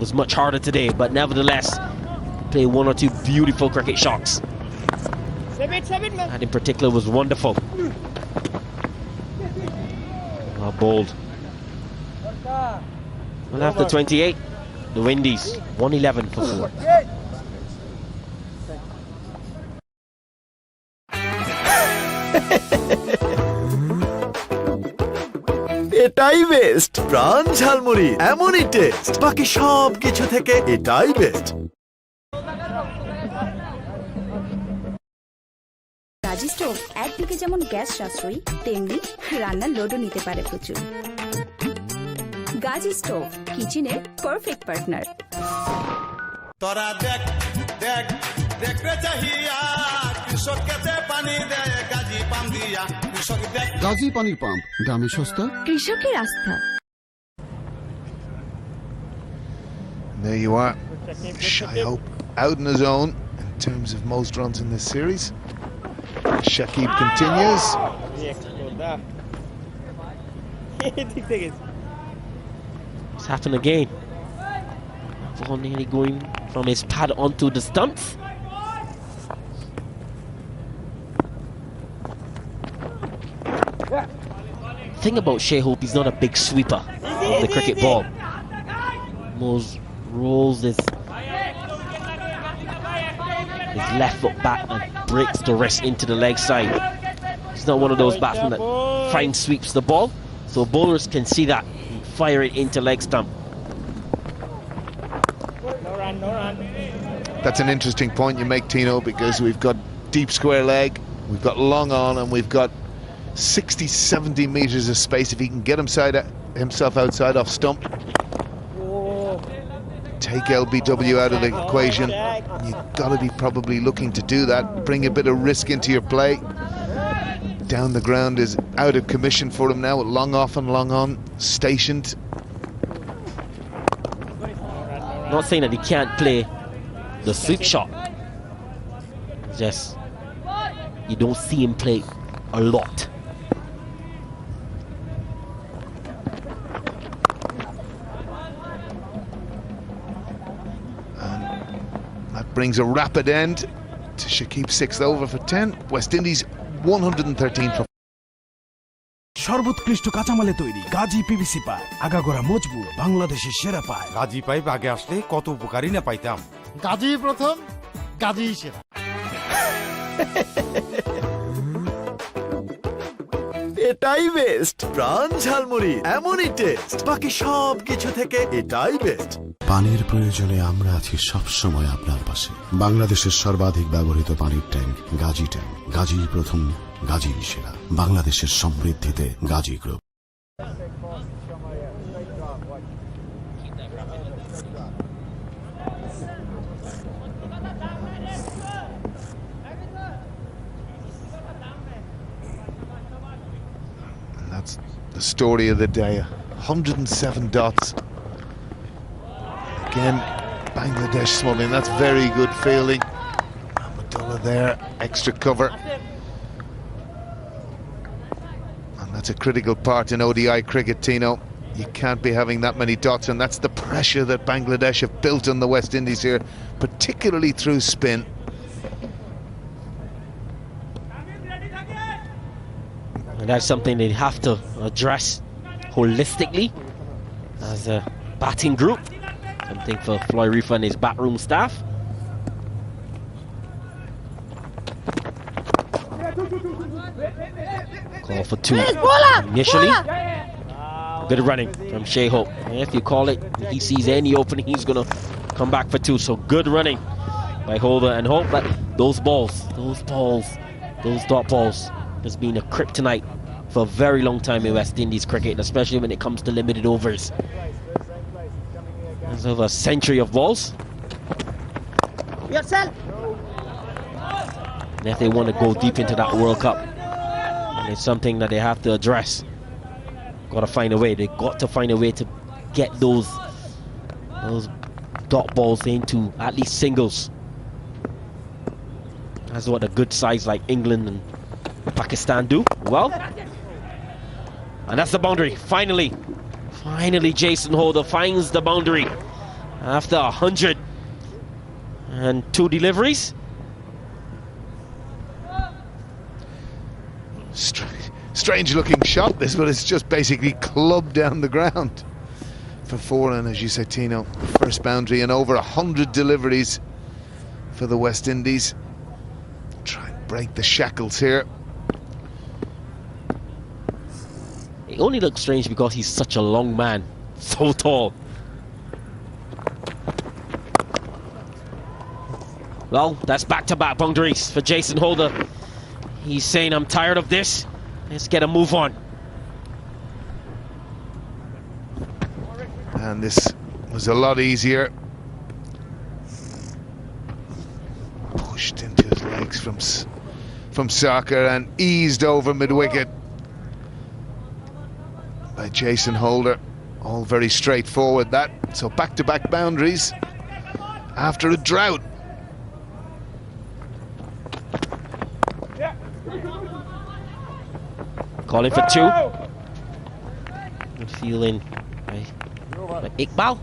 was much harder today, but nevertheless, played one or two beautiful cricket shots. And in particular was wonderful. Well bowled. Well, after 28, the Windies 111 for 4. এটাই best Pran jhalmuri এমনই taste বাকি সব কিছু থেকে এটাই best Gazi stove একদিকে যেমন gas সাশ্রয়ী তেমনি রান্নার লোডও নিতে পারে প্রচুর গাজি স্টোভ কিচেনের পারফেক্ট পার্টনার তোরা দেখ দেখ দেখতে চাহিয়া কৃষককে পানি দেয় গাজি পাম্প দিয়া কৃষক দেখ গাজি পানির পাম্প দামে সস্তা কৃষকের আস্থা There you are, Shy Hope out in his own in terms of most runs in this series. Shakib continues. It's happened again. Ball nearly going from his pad onto the stumps. The thing about Shea Hope, he's not a big sweeper of the cricket ball. Most rolls his left foot back and breaks the wrist into the leg side. He's not one of those batsmen that fine sweeps the ball, so bowlers can see that and fire it into leg stump. That's an interesting point you make, Tino, because we've got deep square leg, we've got long on, and we've got 60-70 metres of space if he can get himself outside off stump. Take LBW out of the equation. You've got to be probably looking to do that. Bring a bit of risk into your play. Down the ground is out of commission for him now, with long off and long on stationed. Not saying that he can't play the sweep shot. Just you don't see him play a lot. Brings a rapid end to Shakib's 6th over for 10. West Indies 113 for সর্বোৎকৃষ্ট কাঁচামালে তৈরি Gazi PVC pipe আগাগোড়া মজবুত বাংলাদেশের সেরা pipe Gazi pipe আগে আসলে কত উপকারী না পাইতাম গাজী প্রথম গাজী সেরা এটাই বেস্ট প্রাণ ঝালমুড়ি এমনই টেস্ট বাকি সব কিছু থেকে এটাই বেস্ট পানির প্রয়োজনে আমরা আছি সব সময় আপনার পাশে বাংলাদেশের সর্বাধিক ব্যবহৃত পানির ট্যাঙ্ক গাজী ট্যাঙ্ক গাজী প্রথম গাজী সেরা বাংলাদেশের সমৃদ্ধিতে Gazi group That's the story of the day. 107 dots. Again, Bangladesh smuggling. That's very good fielding. Rahmatullah there, extra cover. And that's a critical part in ODI cricket, Tino. You can't be having that many dots, and that's the pressure that Bangladesh have built on the West Indies here, particularly through spin. And that's something they have to address holistically as a batting group. Something for Floyd Reefer and his backroom staff. Call for 2 initially. Good running from Shea Hope. If you call it, he sees any opening, he's going to come back for 2. So good running by Holder and Hope. But those dot balls, has been a kryptonite for a very long time in West Indies cricket, especially when it comes to limited overs. There's over a century of balls. And if they want to go deep into that World Cup, and it's something that they have to address, got to find a way. They got to find a way to get those dot balls into at least singles. That's what a good sides like England and Pakistan do well. And that's the boundary. Finally Jason Holder finds the boundary. after 102 deliveries. Strange looking shot this, but it's just basically clubbed down the ground for four. And as you say, Tino, first boundary and over 100 deliveries for the West Indies. Try and break the shackles here. It only looks strange because he's such a long man, so tall. Well, that's back-to-back boundaries for Jason Holder. He's saying, I'm tired of this. Let's get a move on. And this was a lot easier. Pushed into his legs from Saka and eased over mid-wicket by Jason Holder. All very straightforward, that. So back-to-back boundaries after a drought. Calling for two. Good feeling by Iqbal.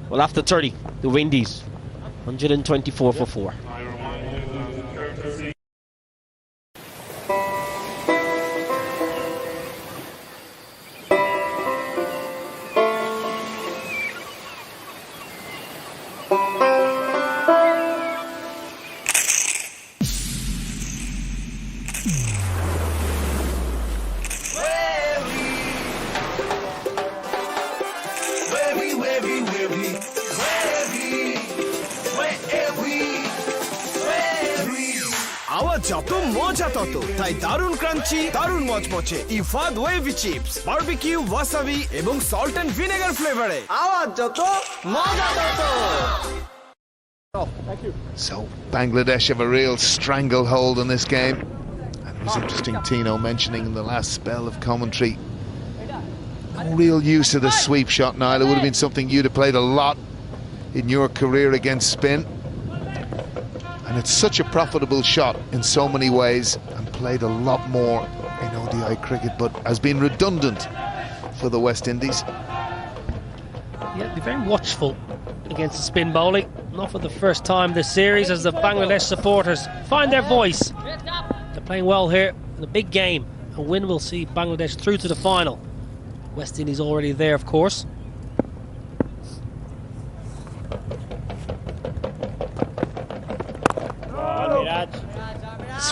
Well, after 30, the Windies 124 for 4. আওয়াজ যত মজা তত, তাই দারুণ crunchy, দারুণ মচমচে Ifad wavy chips, barbecue, wasabi এবং salt and vinegar ফ্লেভারে। আওয়াজ যত মজা তত। So Bangladesh have a real stranglehold on this game. And it was interesting, Tino mentioning in the last spell of commentary, no real use of the sweep shot, Niall. It would have been something you'd have played a lot in your career against spin. And it's such a profitable shot in so many ways, and played a lot more in ODI cricket, but has been redundant for the West Indies. Yeah, be very watchful against the spin bowling. Not for the first time this series, as the Bangladesh supporters find their voice. They're playing well here in a big game. A win will see Bangladesh through to the final. West Indies already there, of course.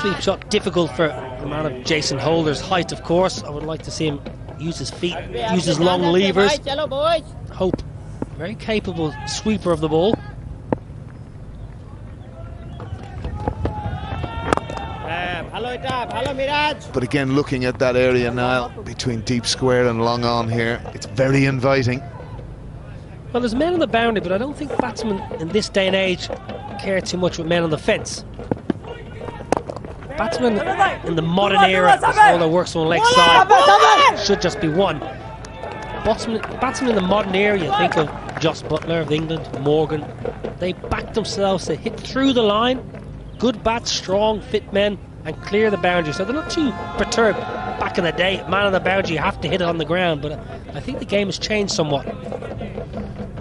Sweep shot difficult for a man of Jason Holder's height, of course. I would like to see him use his feet, use his long levers. Hope, very capable sweeper of the ball. But again, looking at that area now between deep square and long on here, it's very inviting. Well, there's men on the boundary, but I don't think batsmen in this day and age care too much with men on the fence. Batsmen in the modern era, all their works on leg side, should just be one. Batsmen in the modern era, you think of Joss Butler of England, Morgan, they back themselves, they hit through the line, good bats, strong, fit men, and clear the boundary, so they're not too perturbed. Back in the day, man on the boundary, you have to hit it on the ground, but I think the game has changed somewhat.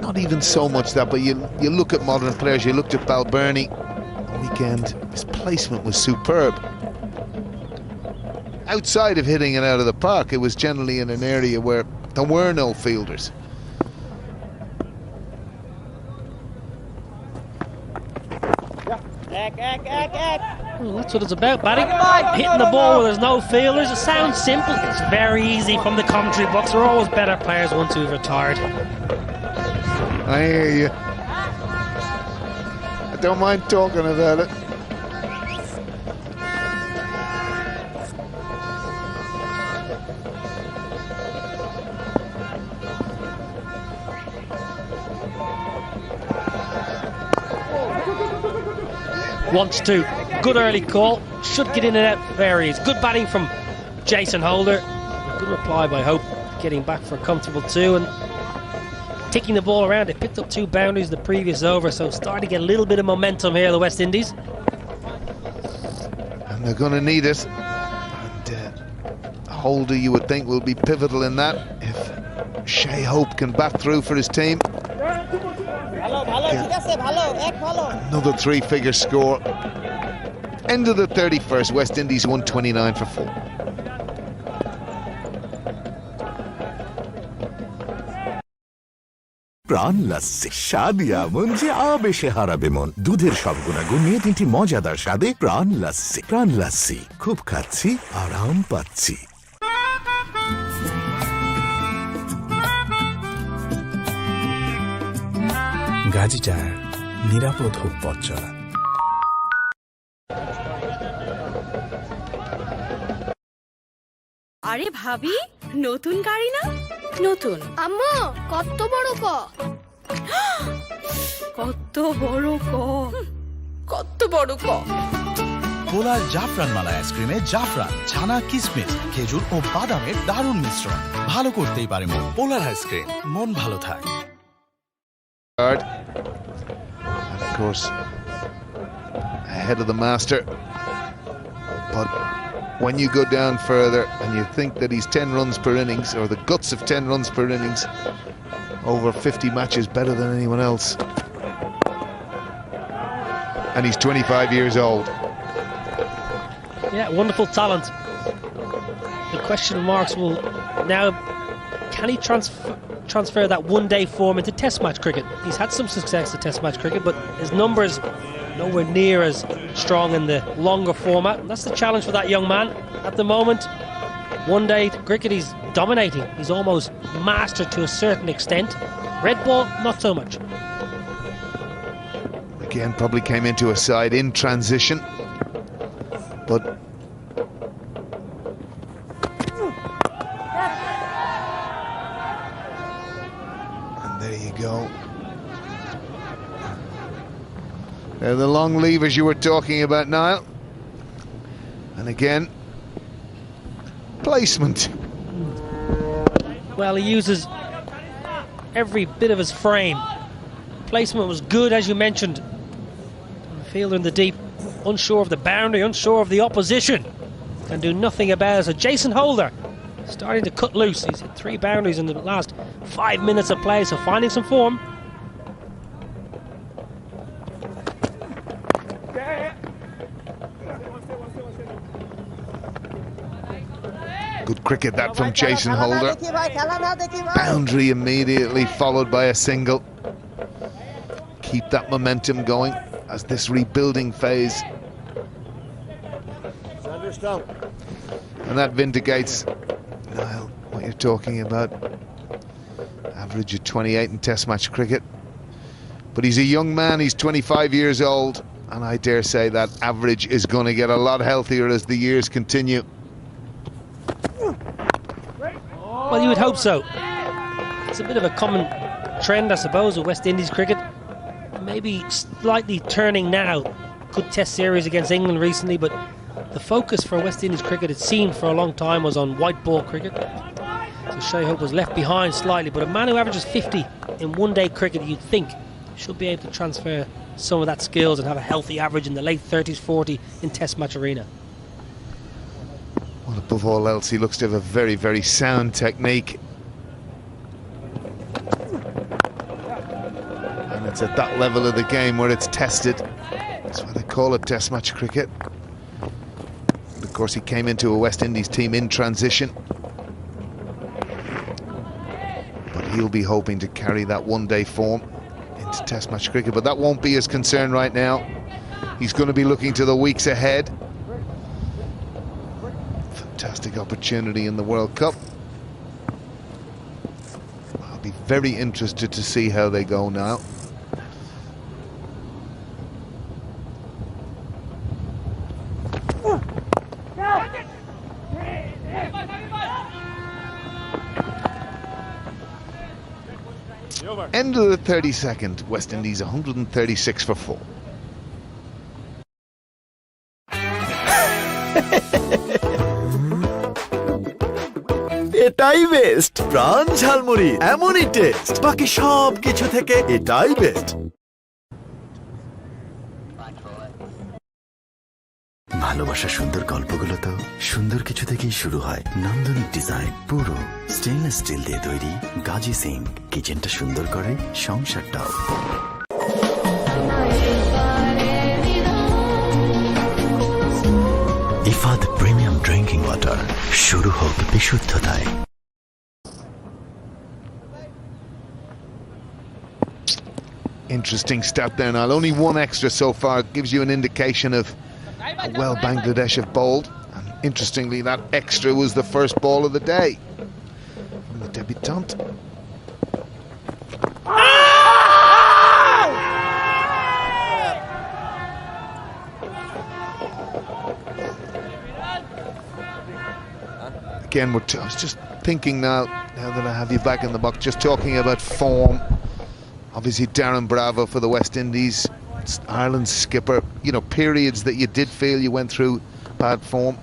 Not even so much that, but you look at modern players, you looked at Balbirnie weekend, his placement was superb. Outside of hitting it out of the park, it was generally in an area where there were no fielders. Well, that's what it's about, batting. Hitting the ball where there's no fielders. It sounds simple. It's very easy from the commentary box. There are always better players once we've retired. I hear you. I don't mind talking about it. Wants to. Good early call. Should get in and out for areas. Good batting from Jason Holder. Good reply by Hope. Getting back for a comfortable 2 and ticking the ball around. They picked up 2 boundaries the previous over, so starting to get a little bit of momentum here, the West Indies. And they're going to need it. And Holder, you would think, will be pivotal in that if Shea Hope can bat through for his team. Another three-figure score. End of the 31st, West Indies 129 for 4. প্রাণ লাস্সি স্বাদ এমন যে আবেশে হারাবে মন। দুধের সব গুণাগুণ নিয়ে 3টি মজাদার স্বাদে প্রাণ লাস্সি। প্রাণ লাস্সি, খুব খাচ্ছি, আরাম পাচ্ছি। গাজী টায়ার, নিরাপদ হোক পথ চলা। আরে ভাবি, নতুন গাড়ি না? নতুন। আম্মু কত বড় ক? কত বড় ক? কত বড় ক? পোলার জাফরান মালাই আইসক্রিমে জাফরান, ছানা, কিসমিস, খেজুর ও বাদামের দারুণ মিশ্রণ। ভালো করতেই পারে মন। পোলার আইসক্রিম, মন ভালো থাকে। And of course, ahead of the master. But when you go down further and you think that he's 10 runs per innings, or the guts of 10 runs per innings, over 50 matches better than anyone else. And he's 25 years old. Yeah, wonderful talent. The question marks will now, can he transfer that one-day form into Test match cricket? He's had some success in Test match cricket, but his numbers nowhere near as strong in the longer format. And that's the challenge for that young man. At the moment, one-day cricket, he's dominating. He's almost mastered to a certain extent. Red ball, not so much. Again, probably came into a side in transition, but and there you go. They're the long levers you were talking about, Niall. And again, placement. Well, he uses every bit of his frame. Placement was good, as you mentioned. Fielder in the deep, unsure of the boundary, unsure of the opposition. Can do nothing about it. So Jason Holder starting to cut loose. He's hit 3 boundaries in the last 5 minutes of play, so finding some form. Good cricket that from Jason Holder. Boundary immediately followed by a single. Keep that momentum going as this rebuilding phase. And that vindicates, Niall, what you're talking about. Average of 28 in Test match cricket. But he's a young man, he's 25 years old, and I dare say that average is going to get a lot healthier as the years continue. Well, you would hope so. It's a bit of a common trend, I suppose, with West Indies cricket. Maybe slightly turning now. Good Test series against England recently, but the focus for West Indies cricket, it seemed for a long time, was on white ball cricket. So Shea Hope was left behind slightly, but a man who averages 50 in one-day cricket, you'd think, should be able to transfer some of that skills and have a healthy average in the late 30s, 40 in Test match arena. Well, above all else, he looks to have a very, very sound technique. And it's at that level of the game where it's tested. That's why they call it Test match cricket. And of course, he came into a West Indies team in transition. But he'll be hoping to carry that one-day form into Test match cricket. But that won't be his concern right now. He's going to be looking to the weeks ahead. Fantastic opportunity in the World Cup. I'll be very interested to see how they go now. End of the 32nd, West Indies 136 for 4. এটাই best Pran jhalmuri, এমনই taste, বাকি সব কিছু থেকে এটাই best. ভালোবাসার সুন্দর গল্পগুলো তো সুন্দর কিছু থেকেই শুরু হয়। নান্দনিক ডিজাইন, পুরো স্টেনলেস স্টিল দিয়ে তৈরি গাজী সিঙ্ক কিচেনটা সুন্দর করে, সংসারটাও। শুরু হোক বিশুদ্ধতায়। Interesting start there now. Only one extra so far gives you an indication of how well Bangladesh have bowled. And interestingly, that extra was the first ball of the day from the debutante. Again, I was just thinking now that I have you back in the box, just talking about form. Obviously, Darren Bravo for the West Indies, Ireland's skipper. You know, periods that you did feel you went through bad form.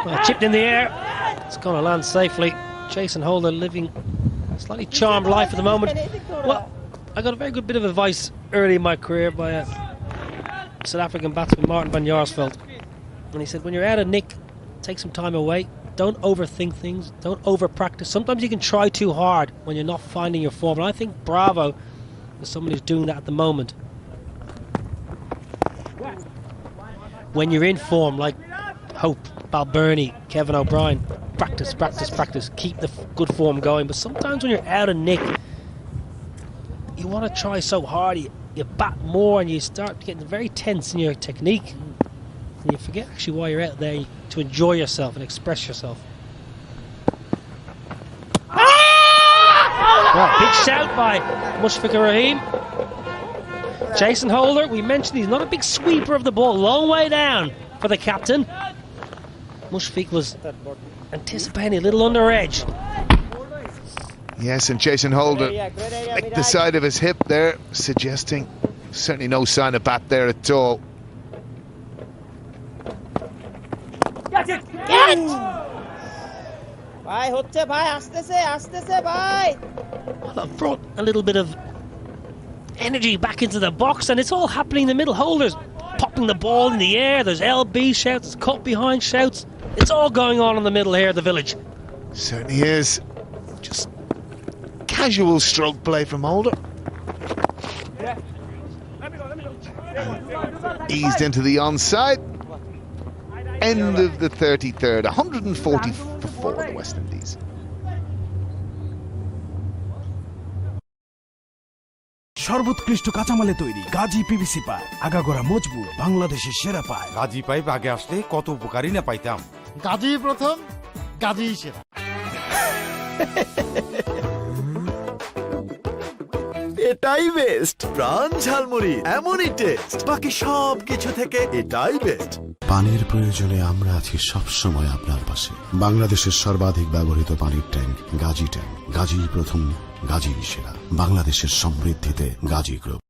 Well, chipped in the air. It's going to land safely. Jason Holder living a slightly charmed life at the moment. Well, I got a very good bit of advice early in my career by a South African batsman, Martin van Jaarsveld. And he said, when you're out of nick, take some time away. Don't overthink things. Don't over-practice. Sometimes you can try too hard when you're not finding your form. And I think Bravo is someone who's doing that at the moment. When you're in form, like Hope, Balbirnie, Kevin O'Brien, practice, practice, practice. Keep the good form going. But sometimes when you're out of nick, you want to try so hard. You bat more and you start getting very tense in your technique. And you forget actually why you're out there, to enjoy yourself and express yourself. Well, big shout by Mushfiqur Rahim. Jason Holder, we mentioned he's not a big sweeper of the ball, long way down for the captain. Mushfiq was anticipating a little under edge. Yes, and Jason Holder flicked the side of his hip there, suggesting certainly no sign of bat there at all. Well, I've brought a little bit of energy back into the box, and it's all happening in the middle. Holders popping the ball in the air. There's LB shouts, there's cut behind shouts. It's all going on in the middle here at the village. Certainly is. Just casual stroke play from Holder. Eased into the onside. End of the 33rd, 140 for 4 the West Indies. সর্বোৎকৃষ্ট কাঁচামালে তৈরি Gazi PVC pipe, আগাগোড়া মজবুত, বাংলাদেশের সেরা pipe. Gazi pipe আগে আসলে কত উপকারই না পাইতাম। গাজী প্রথম, গাজী সেরা। এটাই বেস্ট, প্রাণ ঝালমুড়ি এমনই টেস্ট, বাকি সব কিছু থেকে এটাই বেস্ট। পানির প্রয়োজনে আমরা আছি সবসময় আপনার পাশে। বাংলাদেশের সর্বাধিক ব্যবহৃত পানির ট্যাঙ্ক গাজী ট্যাঙ্ক। গাজী প্রথম, গাজী সেরা। বাংলাদেশের সমৃদ্ধিতে Gazi group.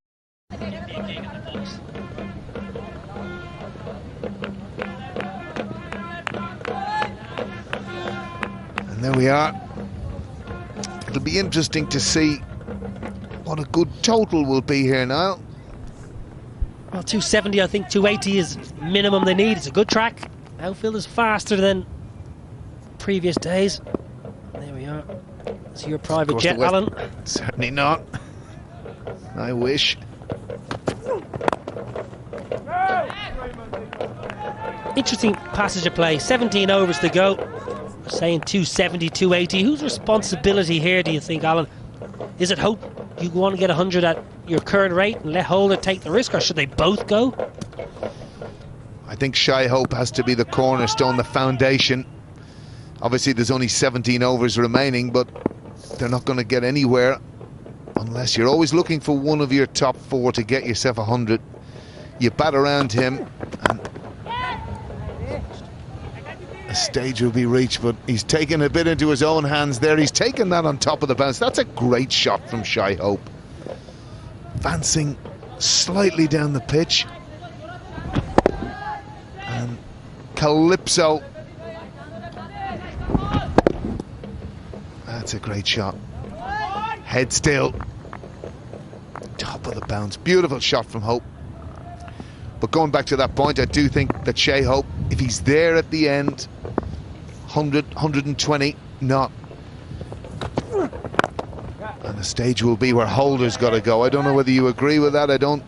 And there we are. It'll be interesting to see what a good total will be here now. Well, 270, I think 280 is minimum they need. It's a good track. Outfield is faster than previous days. There we are. It's your private jet, Alan. Certainly not. I wish. Interesting passage of play. 17 overs to go. We're saying 270, 280. Whose responsibility here do you think, Alan? Is it Hope? You want to get 100 at your current rate and let Holder take the risk, or should they both go? I think Shy Hope has to be the cornerstone, the foundation. Obviously there's only 17 overs remaining, but they're not going to get anywhere unless you're always looking for one of your top 4 to get yourself 100. You bat around him and a stage will be reached, but he's taken a bit into his own hands there. He's taken that on top of the bounce. That's a great shot from Shy Hope. Advancing slightly down the pitch. And Calypso. That's a great shot. Head still. Top of the bounce. Beautiful shot from Hope. But going back to that point, I do think that Shay Hope, if he's there at the end, 100, 120, not. And the stage will be where Holder's got to go. I don't know whether you agree with that. I don't.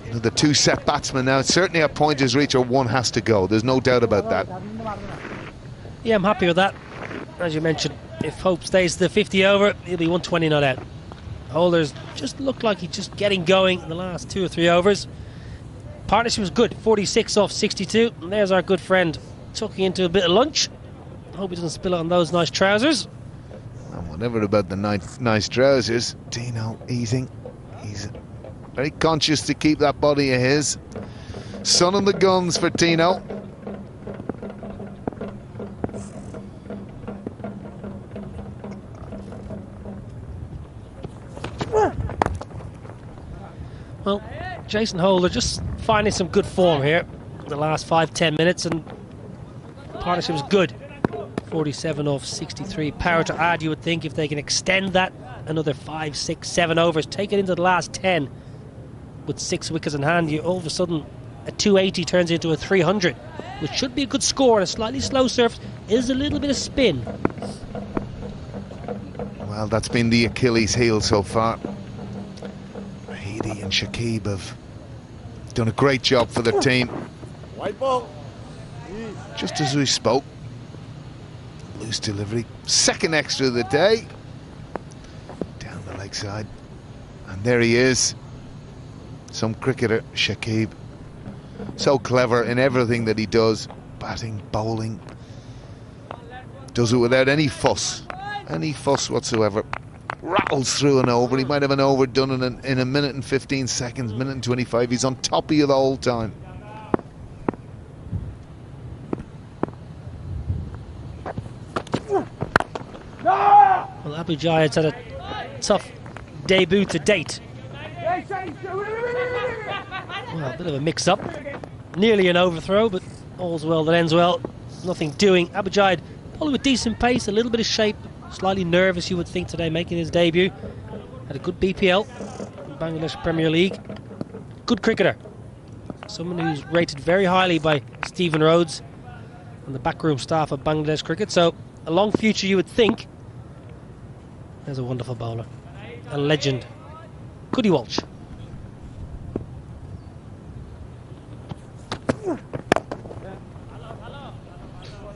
You know, the 2 set batsmen now, certainly at point is reach or one has to go. There's no doubt about that. Yeah, I'm happy with that. As you mentioned, if Hope stays to the 50 over, he'll be 120 not out. Holder's just looked like he's just getting going in the last 2 or 3 overs. Partnership was good, 46 off 62. And there's our good friend tucking into a bit of lunch. Hope he doesn't spill it on those nice trousers. And whatever about the nice trousers, Tino easing. He's very conscious to keep that body of his. Sun on the guns for Tino. Well, Jason Holder just finding some good form here the last 5-10 minutes, and partnership was good. 47 off 63. Power to add, you would think, if they can extend that another 5, 6, 7 overs, take it into the last 10 with 6 wickets in hand, you all of a sudden a 280 turns into a 300, which should be a good score. And a slightly slow surface is a little bit of spin. Well, that's been the Achilles heel so far. Mahidi and Shakib have done a great job for their team. White ball. Just as we spoke. Loose delivery. Second extra of the day. Down the leg side. And there he is. Some cricketer, Shakib. So clever in everything that he does. Batting, bowling. Does it without any fuss. Any fuss whatsoever. Rattles through an over. He might have an over done in a minute and 15 seconds, minute and 25. He's on top of you the whole time. Well, Abu Jayad's had a tough debut to date. Well, a bit of a mix-up. Nearly an overthrow, but all's well that ends well. Nothing doing. Abu Jayad probably with decent pace, a little bit of shape. Slightly nervous, you would think, today, making his debut. Had a good BPL in Bangladesh Premier League. Good cricketer. Someone who's rated very highly by Stephen Rhodes and the backroom staff of Bangladesh cricket. So, a long future, you would think. There's a wonderful bowler. A legend. Goody Walsh.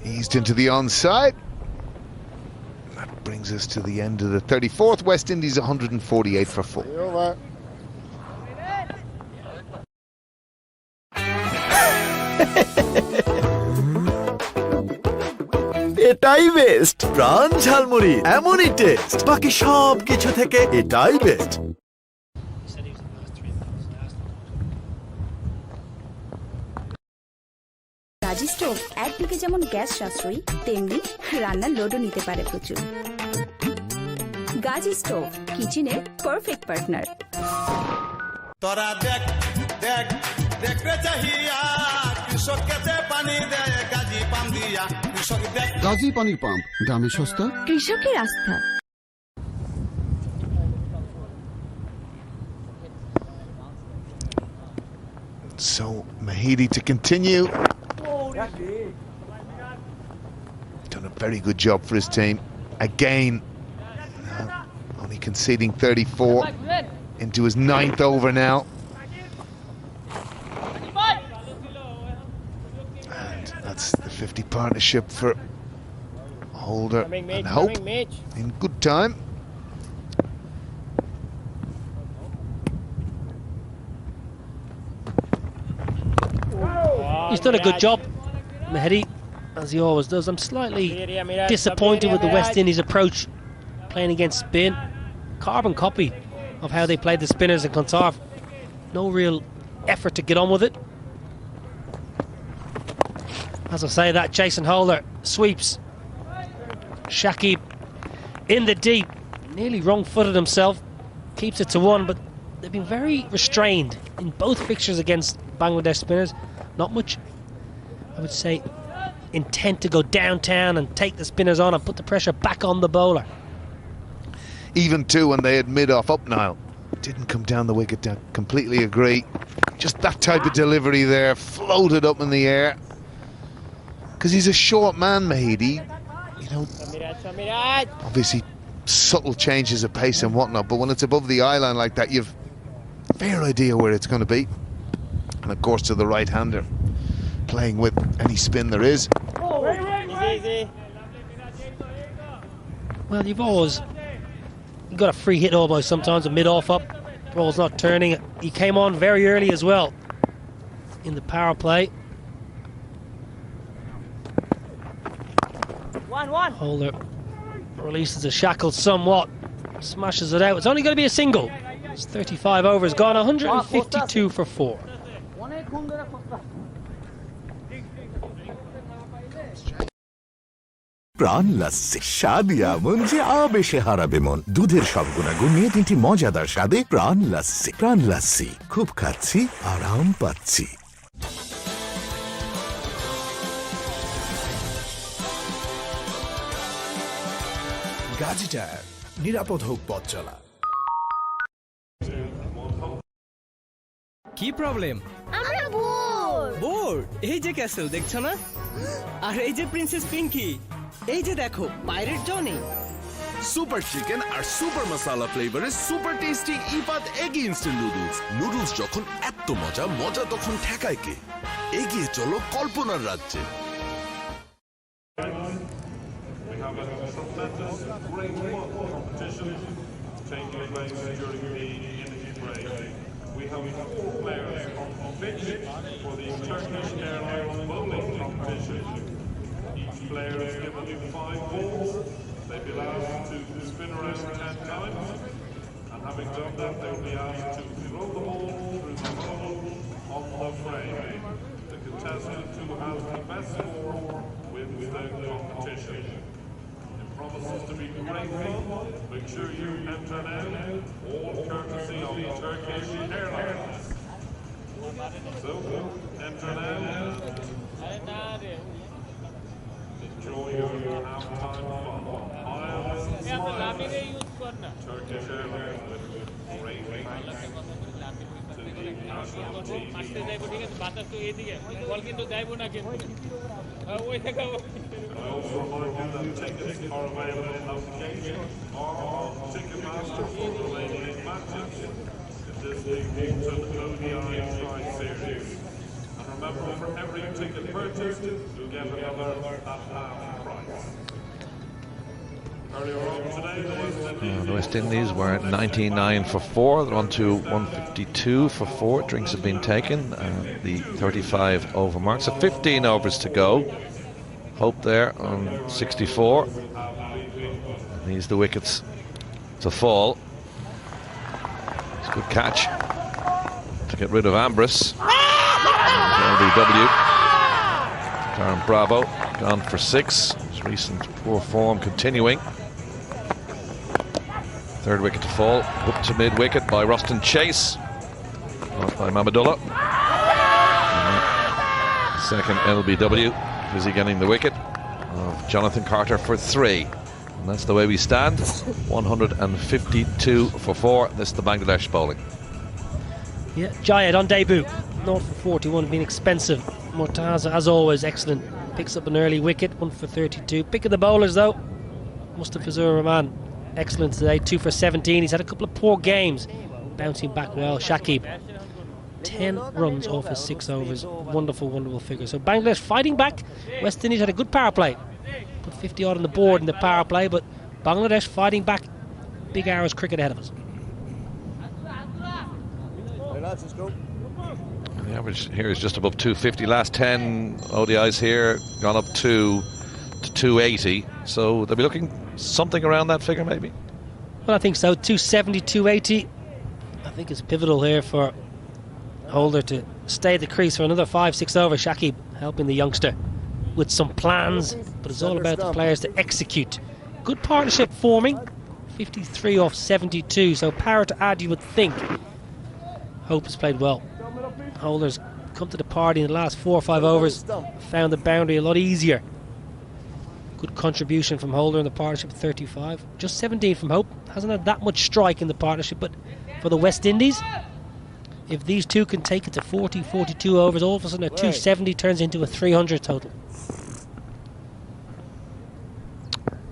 Eased into the onside. That brings us to the end of the 34th. West Indies 148 for 4. এটাই best Pran jhalmuri এমনই taste বাকি সব কিছু থেকে এটাই best Gazi stove একদিকে যেমন gas সাশ্রয়ী, তেমনি রান্নার লোডও নিতে পারে প্রচুর। গাজি স্টোভ কিচেনের পারফেক্ট পার্টনার। তোরা দেখ দেখ দেখতে চাহিয়া কৃষক কেতে পানি দেয় গাজী পাম দিয়া কৃষক দেখ গাজী পানির পাম্প দামে সস্তা কৃষকের আস্থা। So Mahidi to continue. Done a very good job for his team. Again, only conceding 34 into his 9th over now. And that's the 50 partnership for Holder and Hope in good time. He's done a good job, Mahdi, as he always does. I'm slightly disappointed with the West Indies approach, playing against spin. Carbon copy of how they played the spinners in Clontarf. No real effort to get on with it. As I say that, Jason Holder sweeps. Shakib in the deep, nearly wrong-footed himself, keeps it to 1, but they've been very restrained in both fixtures against Bangladesh spinners. Not much, I would say, intent to go downtown and take the spinners on and put the pressure back on the bowler. Even too when they had mid-off up now. Didn't come down the wicket, to completely agree. Just that type of delivery there, floated up in the air. Because he's a short man, Mahidi. You know, obviously subtle changes of pace and whatnot, but when it's above the eye line like that, you've a fair idea where it's going to be. And of course to the right-hander, playing with any spin there is. Easy. Well, you've got a free hit almost sometimes, a mid-off up. Ball's not turning. He came on very early as well in the power play. 1-1. Holder releases the shackle somewhat, smashes it out. It's only going to be a single. It's 35 overs gone, 152 for 4. প্রাণ লাস্সি স্বাদ এমন যে আবেশে হারাবে মন। দুধের সব গুণাগুণ নিয়ে তিনটি মজাদার স্বাদে প্রাণ লাস্সি। প্রাণ লাস্সি, খুব খাচ্ছি, আরাম পাচ্ছি। গাজী টায়ার, নিরাপদ হোক পথ চলা। কি প্রবলেম? আমরা বোর। বোর? এই যে ক্যাসেল দেখছো না? আর এই যে প্রিন্সেস পিঙ্কি, এই যে দেখো পাইরেট জনি। সুপার চিকেন আর সুপার মশলা ফ্লেভারের super tasty Ifad eggy instant noodles. Noodles যখন এত মজা, মজা তখন ঠেকায় কে? এগিয়ে চলো কল্পনার রাজ্যে। We have 4 players on pitch for the Turkish Airlines bowling competition. Each player is given 5 balls. They'll be asked to spin around 10 times, and having done that, they'll be asked to throw the ball through the hole on the frame. The contestant who has the best score wins the competition. Promises to be great fun. Make sure you enter now, all courtesy of the Turkish Airlines. So, enter now. Enjoy your halftime fun. Miles Turkish Airlines with great thanks to the national team. I also remind you that tickets are available at the gate or on Ticketmaster for the ladies' matches in this Bolton ODI Tri-Series. And remember, for every ticket purchased, you get another at half price. Earlier on today, the West Indies were at 99 for 4. They're on to 152 for 4. Drinks have been taken. The 35 over mark. So 15 overs to go. Hope there on 64. Needs the wickets to fall. It's a good catch to get rid of Ambrose. LBW. Darren Bravo gone for 6. His recent poor form continuing. Third wicket to fall. Up to mid wicket by Ruston Chase. Not by Mamadullah. Second LBW. Busy getting the wicket of Jonathan Carter for 3. And that's the way we stand. 152 for 4. This is the Bangladesh bowling. Yeah, Jayed on debut. 0 for 41, been expensive. Mortaza, as always, excellent. Picks up an early wicket, 1 for 32. Pick of the bowlers, though. Mustafizur Rahman, excellent today, 2 for 17. He's had a couple of poor games. Bouncing back well. Shakib, 10 runs off his 6 overs. Wonderful, wonderful figure. So Bangladesh fighting back. West Indies had a good power play. Put 50 odd on the board in the power play, but Bangladesh fighting back. Big hours cricket ahead of us. The average here is just above 250. Last 10 ODIs here gone up to 280. So they'll be looking something around that figure maybe? Well, I think so. 270, 280. I think it's pivotal here for Holder to stay at the crease for another 5-6 overs. Shakib helping the youngster with some plans, but it's all about the players to execute. Good partnership forming. 53 off 72, so power to add, you would think. Hope has played well. Holder's come to the party in the last 4 or 5 overs, found the boundary a lot easier. Good contribution from Holder in the partnership, 35. Just 17 from Hope. Hasn't had that much strike in the partnership, but for the West Indies, if these two can take it to 40, 42 overs, all of a sudden a 270 turns into a 300 total.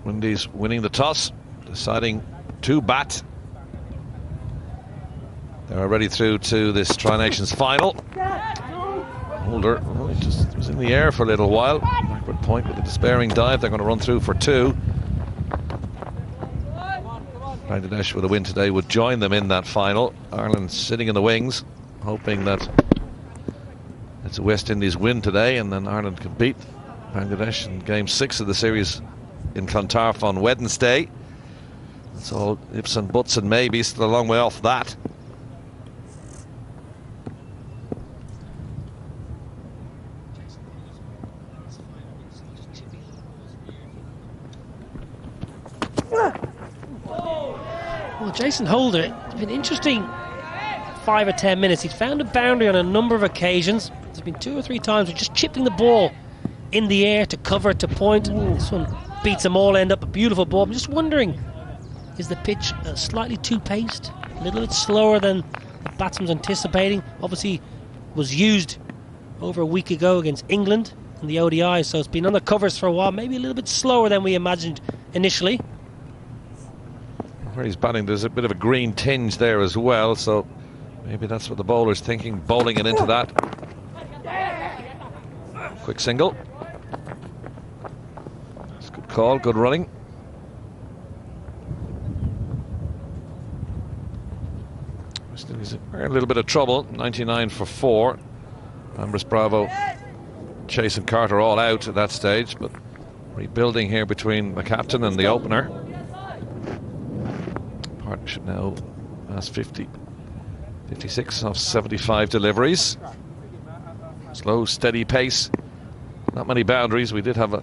Windies winning the toss, deciding to bat. They're already through to this Tri-Nations final. Holder just was in the air for a little while. Backward point with a despairing dive. They're going to run through for 2. Bangladesh with a win today would join them in that final. Ireland sitting in the wings, hoping that it's a West Indies win today and then Ireland can beat Bangladesh in game 6 of the series in Clontarf on Wednesday. It's all ifs and buts and maybes, still a long way off that. Well, Jason Holder, it's been interesting 5 or 10 minutes. He's found a boundary on a number of occasions. There's been 2 or 3 times we're just chipping the ball in the air to cover, to point. This one beats them all, end up a beautiful ball. I'm just wondering, is the pitch slightly too paced? A little bit slower than the batsman's anticipating? Obviously was used over a week ago against England in the ODI, so it's been on the covers for a while. Maybe a little bit slower than we imagined initially. Where he's batting, there's a bit of a green tinge there as well, so maybe that's what the bowler's thinking, bowling it into that. Quick single. It's a good call, good running. He's in a little bit of trouble. 99 for 4. Ambrose Bravo, Chase and Carter all out at that stage, but rebuilding here between the captain and the opener. Partnership now has 56 off 75 deliveries. Slow, steady pace. Not many boundaries. We did have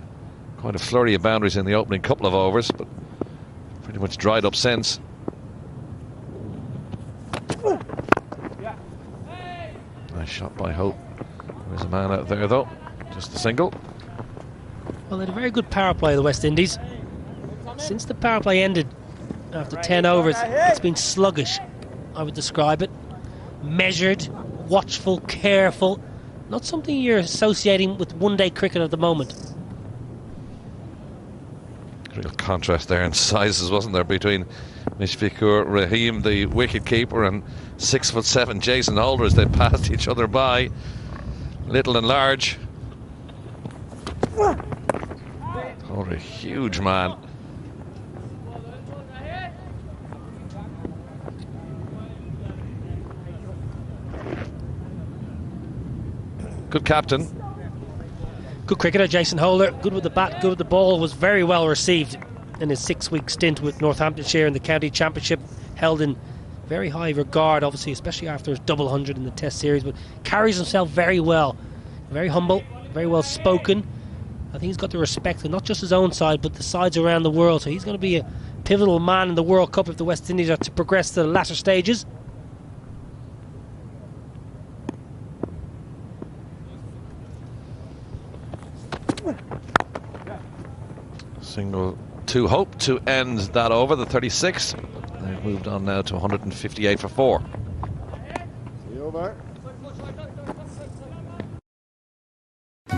quite a flurry of boundaries in the opening couple of overs, but pretty much dried up since. Nice shot by Hope. There's a man out there though. Just a single. Well, they had a very good power play, the West Indies. Since the power play ended after 10 overs, it's been sluggish, I would describe it. Measured, watchful, careful. Not something you're associating with one-day cricket at the moment. Real contrast there in sizes, wasn't there, between Mishfiqur Rahim, the wicket keeper, and 6'7" Jason Holder as they passed each other by, little and large. Holder, a huge man. Good captain. Good cricketer, Jason Holder. Good with the bat, good with the ball. Was very well received in his 6-week stint with Northamptonshire in the county championship. Held in very high regard, obviously, especially after his double 100 in the Test series. But carries himself very well. Very humble, very well spoken. I think he's got the respect of not just his own side, but the sides around the world. So he's going to be a pivotal man in the World Cup if the West Indies are to progress to the latter stages. Single to Hope to end that over, the 36th. They've moved on now to 158 for 4.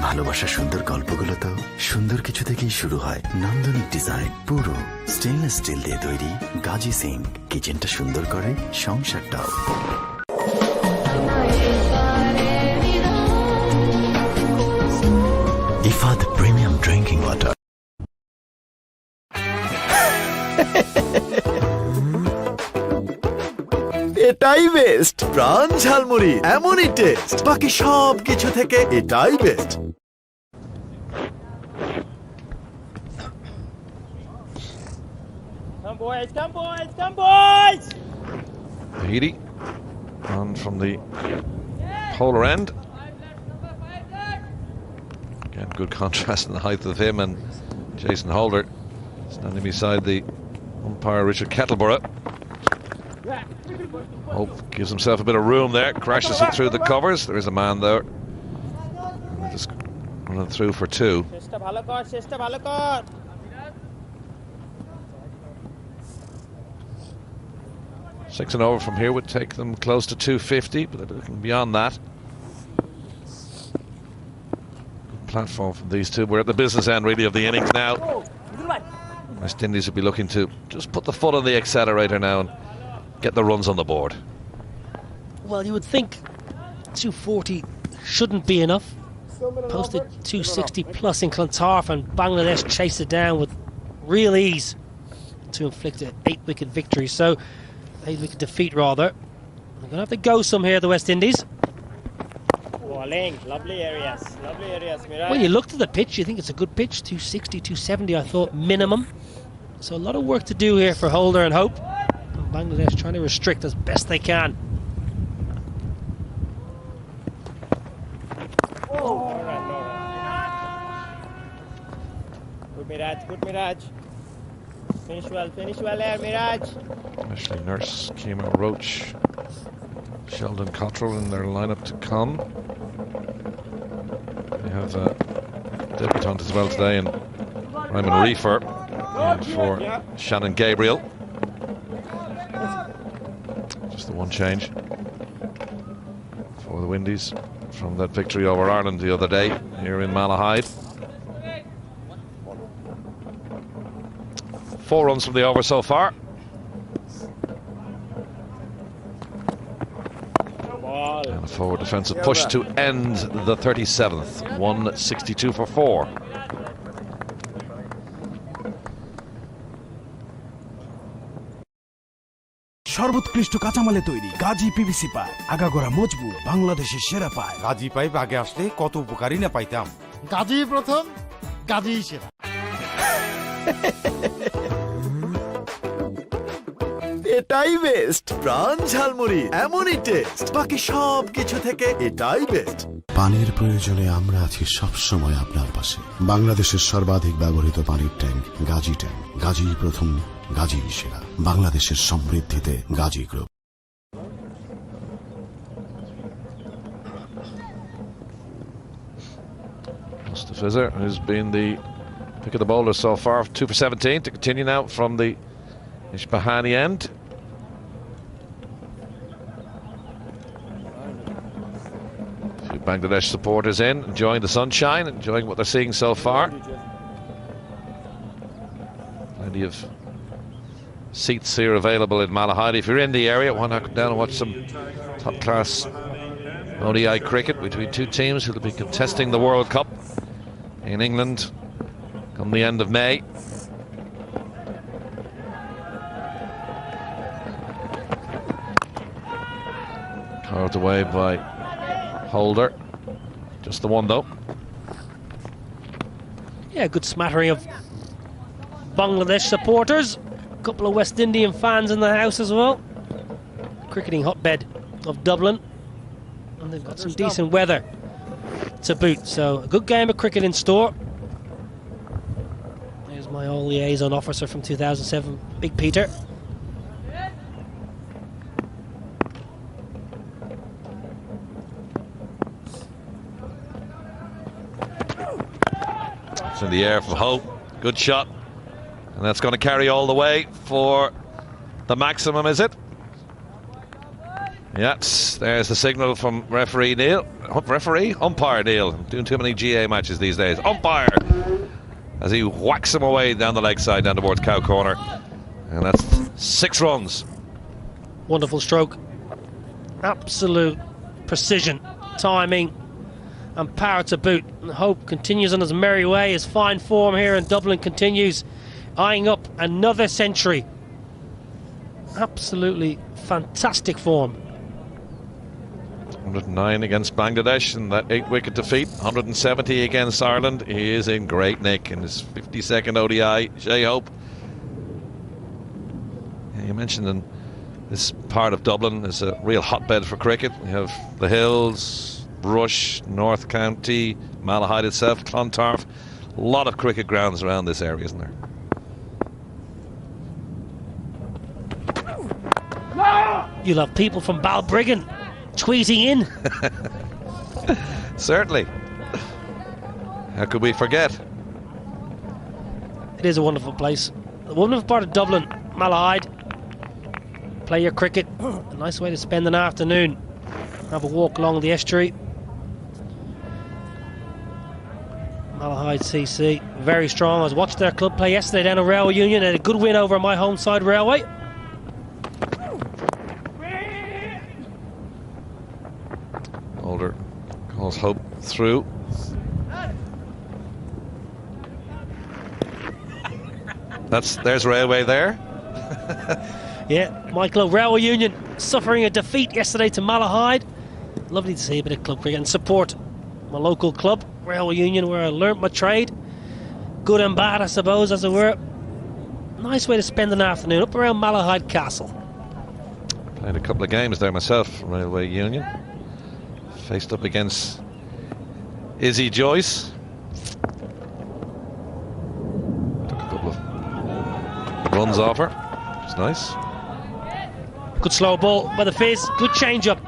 ভালোবাসা সুন্দর গল্পগুলো তো সুন্দর কিছু থেকেই শুরু হয়। নান্দনিক ডিজাইন, পুরো স্টেনলেস স্টিল দিয়ে তৈরি গাজি সিঙ্ক কিচেনটা সুন্দর করে সংসারটাও। Ifad premium drinking water. এটাই বেস্ট, প্রাণ ঝালমুড়ি এমনই টেস্ট, বাকি সব কিছু থেকে এটাই best. Come boys, come boys, come boys! Heedy on from the polar end. Again, good contrast in the height of him and Jason Holder standing beside the umpire Richard Kettleborough. Hope gives himself a bit of room there, crashes it through the covers. There is a man there. And they're just running through for 2. 6 and over from here would take them close to 250, but they're looking beyond that. Good platform from these two. We're at the business end really of the innings now. West Indies will be looking to just put the foot on the accelerator now and get the runs on the board. Well, you would think 240 shouldn't be enough. Posted 260 plus in Clontarf, and Bangladesh chased it down with real ease. to inflict an 8-wicket victory. So, 8-wicket defeat rather. They're going to have to go some here, the West Indies. Bowling, lovely areas, Miraj. When you looked at the pitch, you think it's a good pitch, 260, 270, I thought, minimum. So a lot of work to do here for Holder and Hope. And Bangladesh trying to restrict as best they can. Good Miraj. Finish well there, Miraj. Ashley Nurse, Kima Roach, Sheldon Cottrell in their lineup to come. They have a debutant as well today, and Ryman Reefer for Shannon Gabriel. Just the one change for the Windies from that victory over Ireland the other day here in Malahide. 4 runs from the over so far. And a forward defensive push to end the 37th. 162 for 4. সর্বোৎকৃষ্ট কাঁচামালে তৈরি Gazi PVC pipe আগাগোড়া মজবুত বাংলাদেশের সেরা pipe Gazi pipe আগে আসলে কত উপকারী না পাইতাম গাজী প্রথম গাজী সেরা এটাই বেস্ট প্রাণ ঝালমুড়ি এমনই টেস্ট বাকি সব কিছু থেকে এটাই বেস্ট পানির প্রয়োজনে আমরা আছি সব সময় আপনার পাশে বাংলাদেশের সর্বাধিক ব্যবহৃত পানির ট্যাঙ্ক গাজী ট্যাঙ্ক গাজী প্রথম গাজী সেরা বাংলাদেশের সমৃদ্ধিতে Gazi group Mustafizer, who's been the pick of the bowlers so far, 2 for 17 to continue now from the Ishbahani end. A few Bangladesh supporters in, enjoying the sunshine, enjoying what they're seeing so far. Plenty of seats here available in Malahide. If you're in the area, why not come down and watch some top-class ODI cricket between two teams who will be contesting the World Cup in England come the end of May. Carved away by Holder. Just the one though. Yeah, good smattering of Bangladesh supporters. A couple of West Indian fans in the house as well. Cricketing hotbed of Dublin. And they've got some decent weather to boot. So a good game of cricket in store. There's my old liaison officer from 2007, Big Peter. It's in the air from Hope. Good shot. And that's going to carry all the way for the maximum, is it? Yes, there's the signal from referee Neil. Umpire Neil. I'm doing too many GA matches these days. Umpire! As he whacks him away down the leg side, down towards Cow Corner. And that's 6 runs. Wonderful stroke. Absolute precision, timing, and power to boot. And Hope continues on his merry way. His fine form here in Dublin continues, eyeing up another century. Absolutely fantastic form. 109 against Bangladesh in that 8-wicket defeat. 170 against Ireland. He is in great nick in his 52nd ODI. Shea Hope. Yeah, you mentioned in this part of Dublin is a real hotbed for cricket. We have the Hills, Rush, North County, Malahide itself, Clontarf. A lot of cricket grounds around this area, isn't there? You'll have people from Balbriggan tweeting in. Certainly. How could we forget? It is a wonderful place. The wonderful part of Dublin, Malahide. Play your cricket. A nice way to spend an afternoon. Have a walk along the estuary. Malahide CC, very strong. I was watching their club play yesterday down at Railway Union. They had a good win over my home side Railway. Holder calls Hope through. There's Railway there. Yeah, Michael, Railway Union suffering a defeat yesterday to Malahide. Lovely to see a bit of club cricket and support my local club, Railway Union, where I learnt my trade. Good and bad, I suppose, as it were. Nice way to spend an afternoon up around Malahide Castle. Played a couple of games there myself, Railway Union. Faced up against Izzy Joyce. Took a couple of runs off her. It's nice. Good slow ball by the Fizz. Good change-up.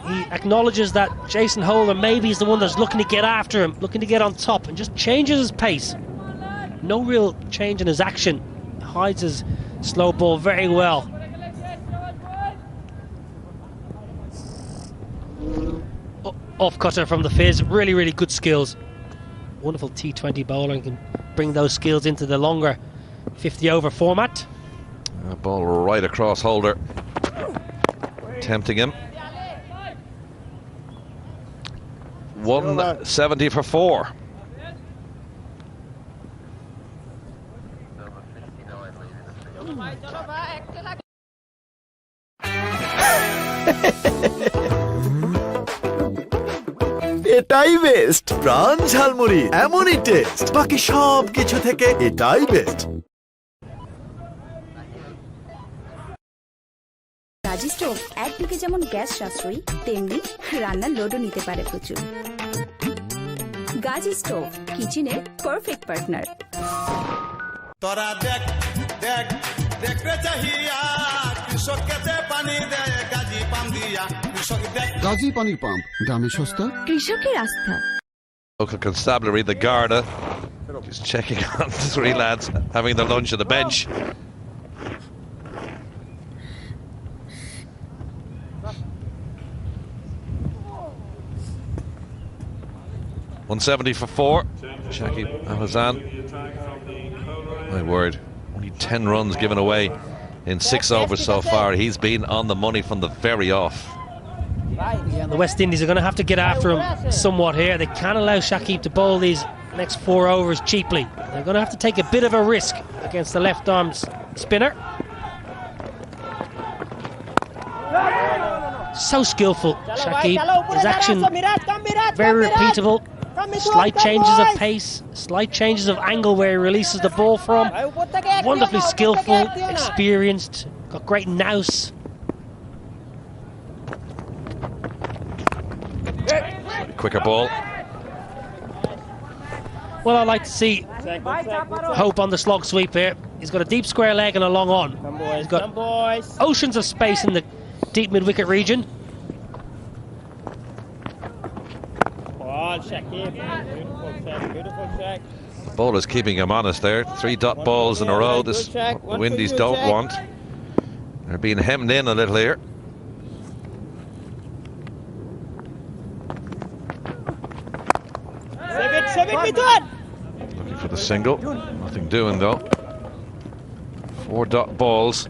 He acknowledges that Jason Holder maybe is the one that's looking to get after him, looking to get on top, and just changes his pace. No real change in his action. Hides his slow ball very well. Off cutter from the Fizz. Really, really good skills. Wonderful T20 bowler and can bring those skills into the longer 50-over format. Ball right across Holder. Tempting him. 170 for 4. এটাই best Pran jhalmuri এমনই taste বাকি সব কিছু থেকে এটাই best Gazi stove একদিকে যেমন gas সাশ্রয়ী তেমনি রান্নার লোডও নিতে পারে প্রচুর। গাজি স্টোভ কিচেনের পারফেক্ট পার্টনার। তোরা দেখ দেখ দেখতে চাহিয়া কৃষক কেতে পানি দেয় গাজি পাম দিয়া কৃষক দেখ গাজী পানির পাম্প দামে সস্তা কৃষকের আস্থা। Local constabulary, the Garda, just checking on the 3 lads having their lunch on the bench. .170 for 4. Shakib Al-Hazan. My word, only 10 runs given away in 6 overs so far. He's been on the money from the very off. Yeah, the West Indies are going to have to get after him somewhat here. They can't allow Shakib to bowl these next 4 overs cheaply. They're going to have to take a bit of a risk against the left arm spinner. So skillful, Shakib. His action very repeatable. Slight changes of pace, slight changes of angle where he releases the ball from. Wonderfully skillful, experienced, got great nous. Quicker ball. Well, I'd like to see Hope on the slog sweep here. He's got a deep square leg and a long on. He's got oceans of space in the deep mid-wicket region. Beautiful check. The bowler's keeping him honest there. 3 dot balls in a row. This the Windies don't want. They're being hemmed in a little here. Looking for the single. Nothing doing though. 4 dot balls.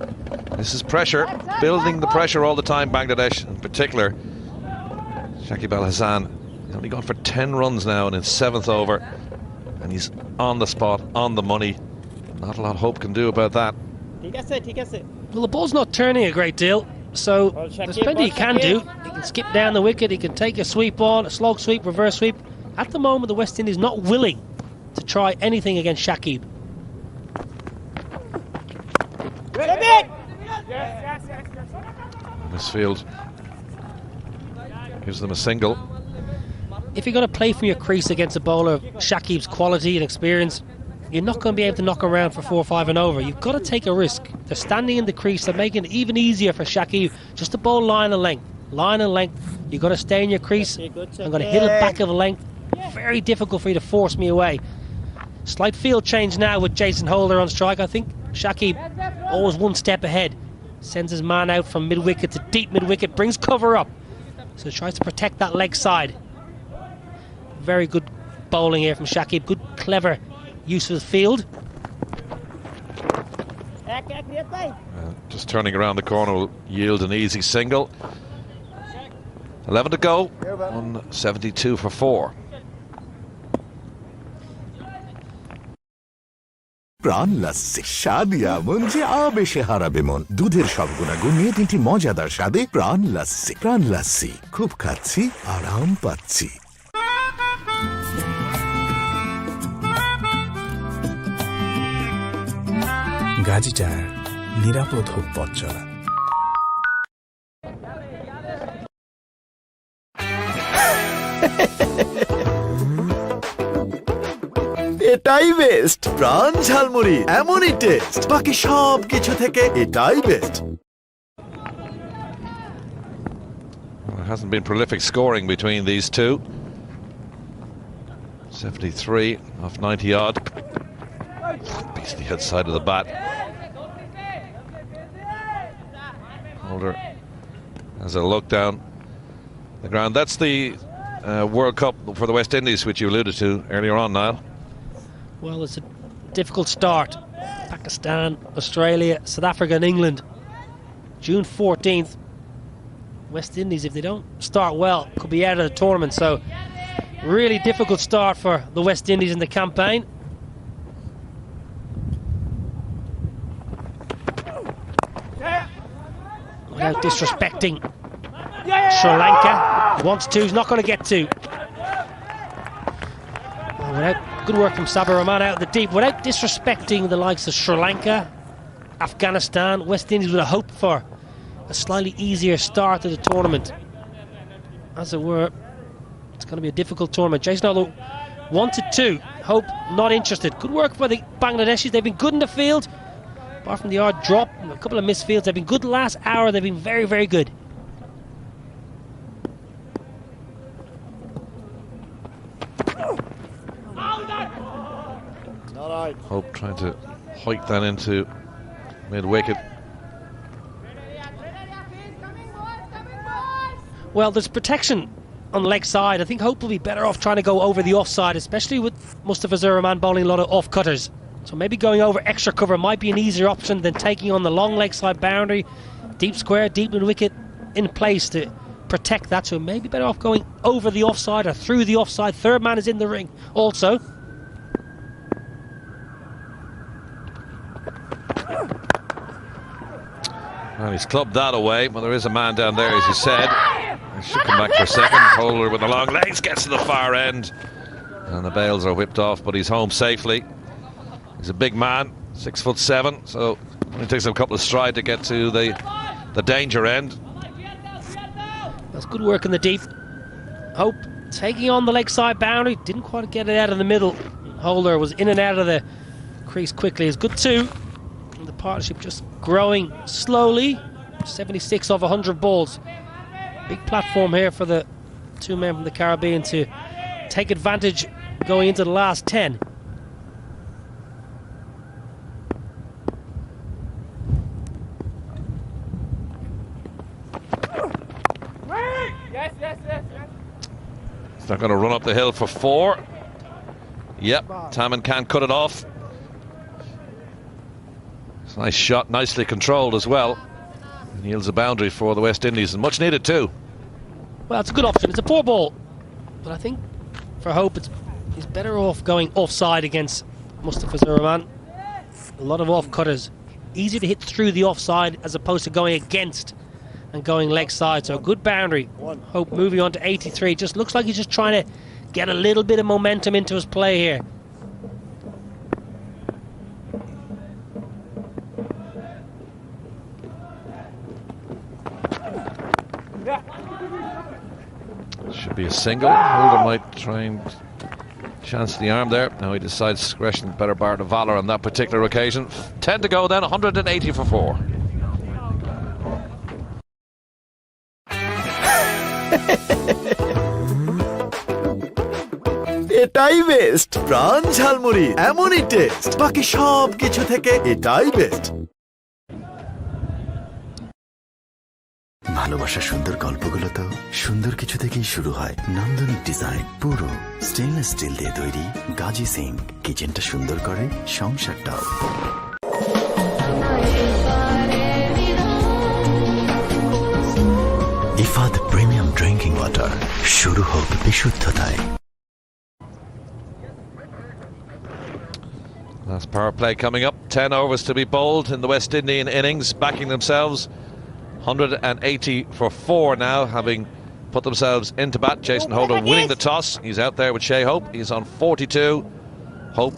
This is pressure. Building the pressure all the time, Bangladesh in particular. Shakib Al-Hazan. He's only gone for 10 runs now in his 7th over, and he's on the spot, on the money. Not a lot Hope can do about that. He gets it. Well, the ball's not turning a great deal, so there's plenty he can do. He can skip down the wicket, he can take a sweep on, a slog sweep, reverse sweep. At the moment, the West Indies not willing to try anything against Shakib. Misfield gives them a single. If you're going to play from your crease against a bowler of Shakib's quality and experience, you're not going to be able to knock around for 4 or 5 and over. You've got to take a risk. They're standing in the crease, they're making it even easier for Shakib just to bowl line and length. Line and length, you've got to stay in your crease. I'm going to hit it back of a length. Very difficult for you to force me away. Slight field change now with Jason Holder on strike. I think Shakib always 1 step ahead. Sends his man out from mid-wicket to deep mid-wicket, brings cover up. So tries to protect that leg side. Very good bowling here from Shakib. Good, clever use of the field. Just turning around the corner will yield an easy single. 11 to go. 172 for 4. প্রাণ লাস্সি স্বাদ এমন যে আবেশে হারাবে মন। দুধের সব গুণাগুণ নিয়ে 3টি মজাদার স্বাদে প্রাণ লাস্সি। প্রাণ লাস্সি, খুব খাচ্ছি, আরাম পাচ্ছি। গাজী টায়ার, নিরাপদ হোক পথ চলা। এটাই বেস্ট প্রাণ ঝালমুড়ি, এমনই টেস্ট, বাকি সব কিছু থেকে এটাই best. There hasn't been prolific scoring between these two. 73 off 90 odd. Beastly outside of the bat. Holder has a look down the ground. That's the World Cup for the West Indies, which you alluded to earlier on, Niall. Well, it's a difficult start. Pakistan, Australia, South Africa and England. June 14th. West Indies, if they don't start well, could be out of the tournament. So, really difficult start for the West Indies in the campaign. Without disrespecting Sri Lanka. Wants to, he's not going to get to. Good work from Sabir Rahman out of the deep. Without disrespecting the likes of Sri Lanka, Afghanistan, West Indies would have hoped for a slightly easier start to the tournament. As it were, it's going to be a difficult tournament. Jason Olo wanted to, Hope not interested. Good work for the Bangladeshis. They've been good in the field. Apart from the odd drop, a couple of missed fields, they've been good the last hour. They've been very, very good. Hope trying to hike that into mid-wicket. Well, there's protection on the leg side. I think Hope will be better off trying to go over the offside, especially with Mustafa Rahman bowling a lot of off-cutters. So maybe going over extra cover might be an easier option than taking on the long leg side boundary. Deep square, deep mid-wicket in place to protect that. So maybe better off going over the offside or through the offside. Third man is in the ring also. Well, he's clubbed that away, but there is a man down there, as you said. He should come back for a second. Holder with the long legs gets to the far end, and the bails are whipped off, but he's home safely. He's a big man, 6'7", so it takes him a couple of strides to get to the danger end. That's good work in the deep. Hope taking on the leg side boundary, didn't quite get it out of the middle. Holder was in and out of the crease quickly. It's good too. The partnership just growing slowly. 76 off 100 balls. Big platform here for the two men from the Caribbean to take advantage going into the last 10. He's not going to run up the hill for 4. Yep, Tamman can't cut it off. It's a nice shot, nicely controlled as well. And yields a boundary for the West Indies, and much needed too. Well, it's a good option. It's a poor ball, but I think for Hope he's better off going offside against Mustafa Rahman. A lot of off-cutters. Easy to hit through the offside as opposed to going against and going leg side. So a good boundary. Hope moving on to 83. Just looks like he's just trying to get a little bit of momentum into his play here. Should be a single. Holder might try and chance the arm there. Now he decides discretion, better bar to valour on that particular occasion. 10 to go then, 180 for 4. এটাই best Pran jhalmuri, এমনই taste, বাকি সব কিছু থেকে এটাই best. ভালোবাসার সুন্দর গল্পগুলো তো সুন্দর কিছু থেকেই শুরু হয়। নান্দনিক ডিজাইন, পুরো স্টেনলেস স্টিল দিয়ে তৈরি। গাজী সিং, কিচেনটা সুন্দর করে সংসারটাও। ইফাদ প্রিমিয়াম ড্রিঙ্কিং ওয়াটার, শুরু হোক বিশুদ্ধতায়। Last power play coming up. 10 overs to be bowled in the West Indian innings, backing themselves 180 for 4 now, having put themselves into bat. Jason Holder winning the toss. He's out there with Shea Hope. He's on 42. Hope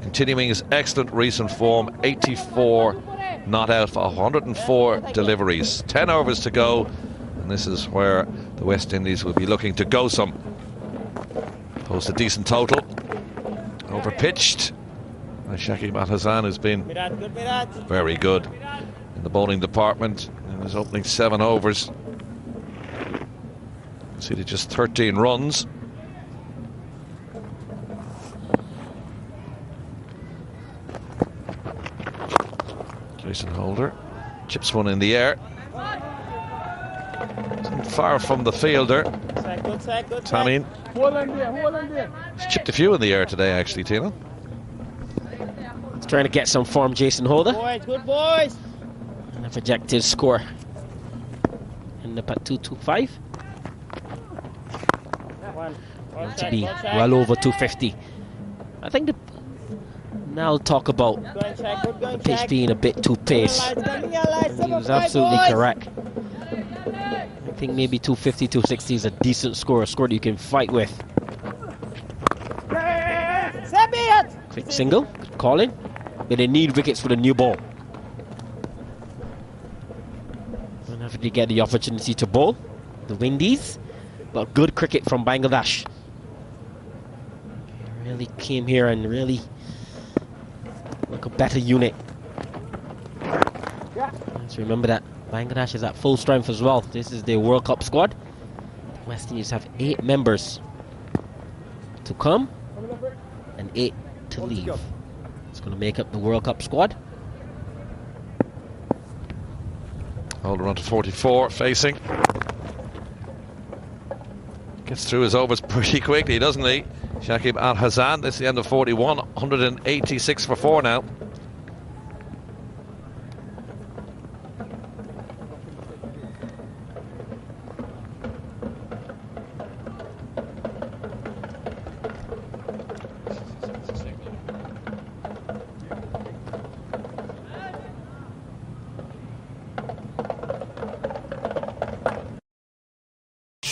continuing his excellent recent form. 84 not out for 104 deliveries. 10 overs to go, and this is where the West Indies will be looking to go some. Post a decent total. Over pitched by Shakib Al Hassan, who's been very good in the bowling department in his opening 7 overs. Conceded just 13 runs. Jason Holder chips one in the air. Isn't far from the fielder. Tamim. He's chipped a few in the air today, actually, Tina. He's trying to get some form, Jason Holder. Good boys. And a projected score. End up at 225. Want to be well over 250. I think now I'll talk about the pitch being a bit too pace. He was absolutely correct. I think maybe 250, 260 is a decent score, a score that you can fight with. Quick single, good calling. But they need wickets for the new ball. Whenever they get the opportunity to bowl, the Windies, but good cricket from Bangladesh. They really came here and really look a better unit. Let's remember that Bangladesh is at full strength as well. This is their World Cup squad. The West Indies have 8 members to come and 8 to leave. It's going to make up the World Cup squad. Holder on to 44, facing. Gets through his overs pretty quickly, doesn't he? Shakib Al Hassan. This is the end of 41. 186 for 4 now.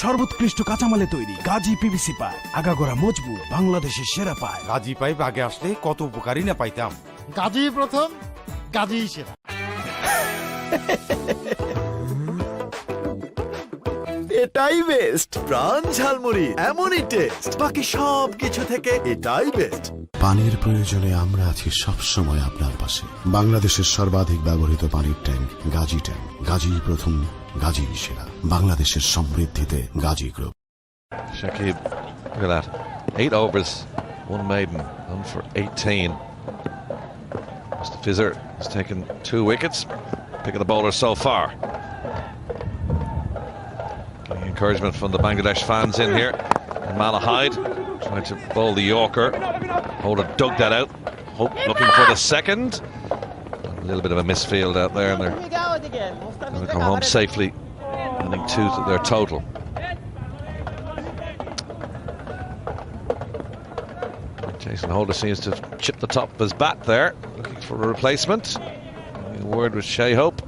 সর্বোৎকৃষ্ট কাঁচামালে তৈরি Gazi PVC pipe আগাগোড়া মজবুত বাংলাদেশের সেরা pipe Gazi pipe আগে আসলে কত উপকারই না পাইতাম গাজী প্রথম গাজী সেরা এটাই বেস্ট প্রাণ ঝালমুড়ি এমনই টেস্ট বাকি সব কিছু থেকে এটাই বেস্ট পানির প্রয়োজনে আমরা আছি সব সময় আপনার পাশে বাংলাদেশের সর্বাধিক ব্যবহৃত পানির ট্যাঙ্ক গাজী ট্যাঙ্ক গাজী প্রথম গাজী সেরা বাংলাদেশের সমৃদ্ধিতে Gazi group Shakib, look at that. 8 overs, 1 maiden, done for 18. Mr. Fizzer has taken 2 wickets, picking the bowler so far. Getting encouragement from the Bangladesh fans in here. And Malahide trying to bowl the Yorker. Holder dug that out. Hope looking for the second. A little bit of a misfield out there, and they're going to come home safely, winning 2 to their total. Jason Holder seems to have chipped the top of his bat there, looking for a replacement. A word with Shea Hope.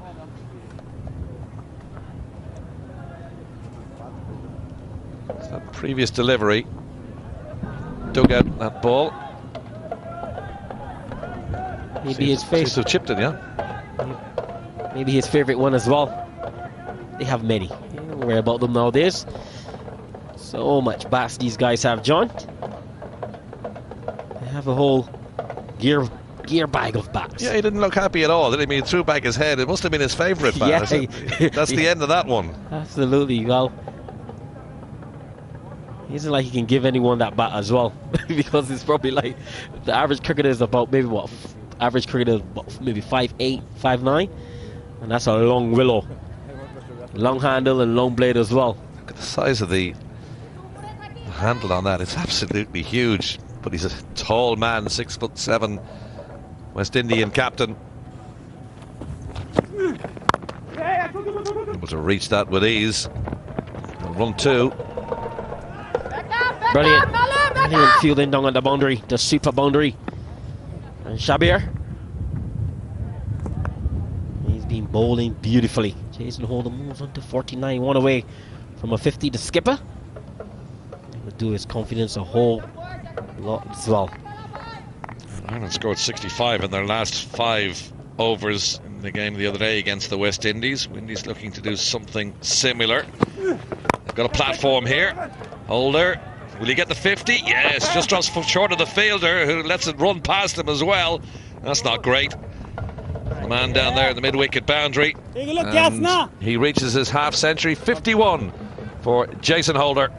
It's that previous delivery dug out that ball. Maybe his face. Seems to have chipped it, yeah. Maybe his favourite one as well. They have many. You don't worry about them nowadays. So much bats these guys have, John. They have a whole gear bag of bats. Yeah, he didn't look happy at all, did he? I mean, he threw back his head. It must have been his favourite bat. Yeah. That's the end of that one. Absolutely. Well, he isn't like he can give anyone that bat as well. Because it's probably like the average cricketer is about maybe what? Average cricketer maybe 5'8", 5'9", and that's a long willow. Long handle and long blade as well. Look at the size of the handle on that. It's absolutely huge. But he's a tall man, 6'7", West Indian captain. Able to reach that with ease. Run 2. Brilliant fielding down on the boundary, the super boundary. And Shabir. He's been bowling beautifully. Jason Holder moves on to 49, one away from a 50 to skipper. He'll do his confidence a whole lot as well. Ireland scored 65 in their last 5 overs in the game the other day against the West Indies. Windies looking to do something similar. They've got a platform here. Holder, will he get the 50? Yes, just short of the fielder who lets it run past him as well. That's not great. The man down there in the mid-wicket boundary. And he reaches his half-century. 51 for Jason Holder.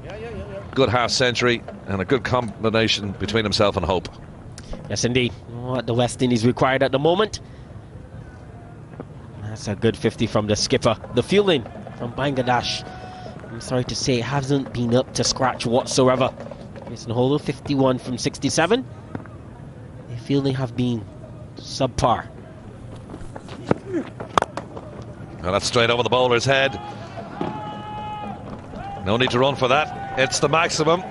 Good half-century and a good combination between himself and Hope. Yes, indeed. What the West Indies required at the moment. That's a good 50 from the skipper. The fielding from Bangladesh, I'm sorry to say, it hasn't been up to scratch whatsoever. Jason Holder, 51 from 67. The fielding have been subpar. Well, that's straight over the bowler's head. No need to run for that. It's the maximum.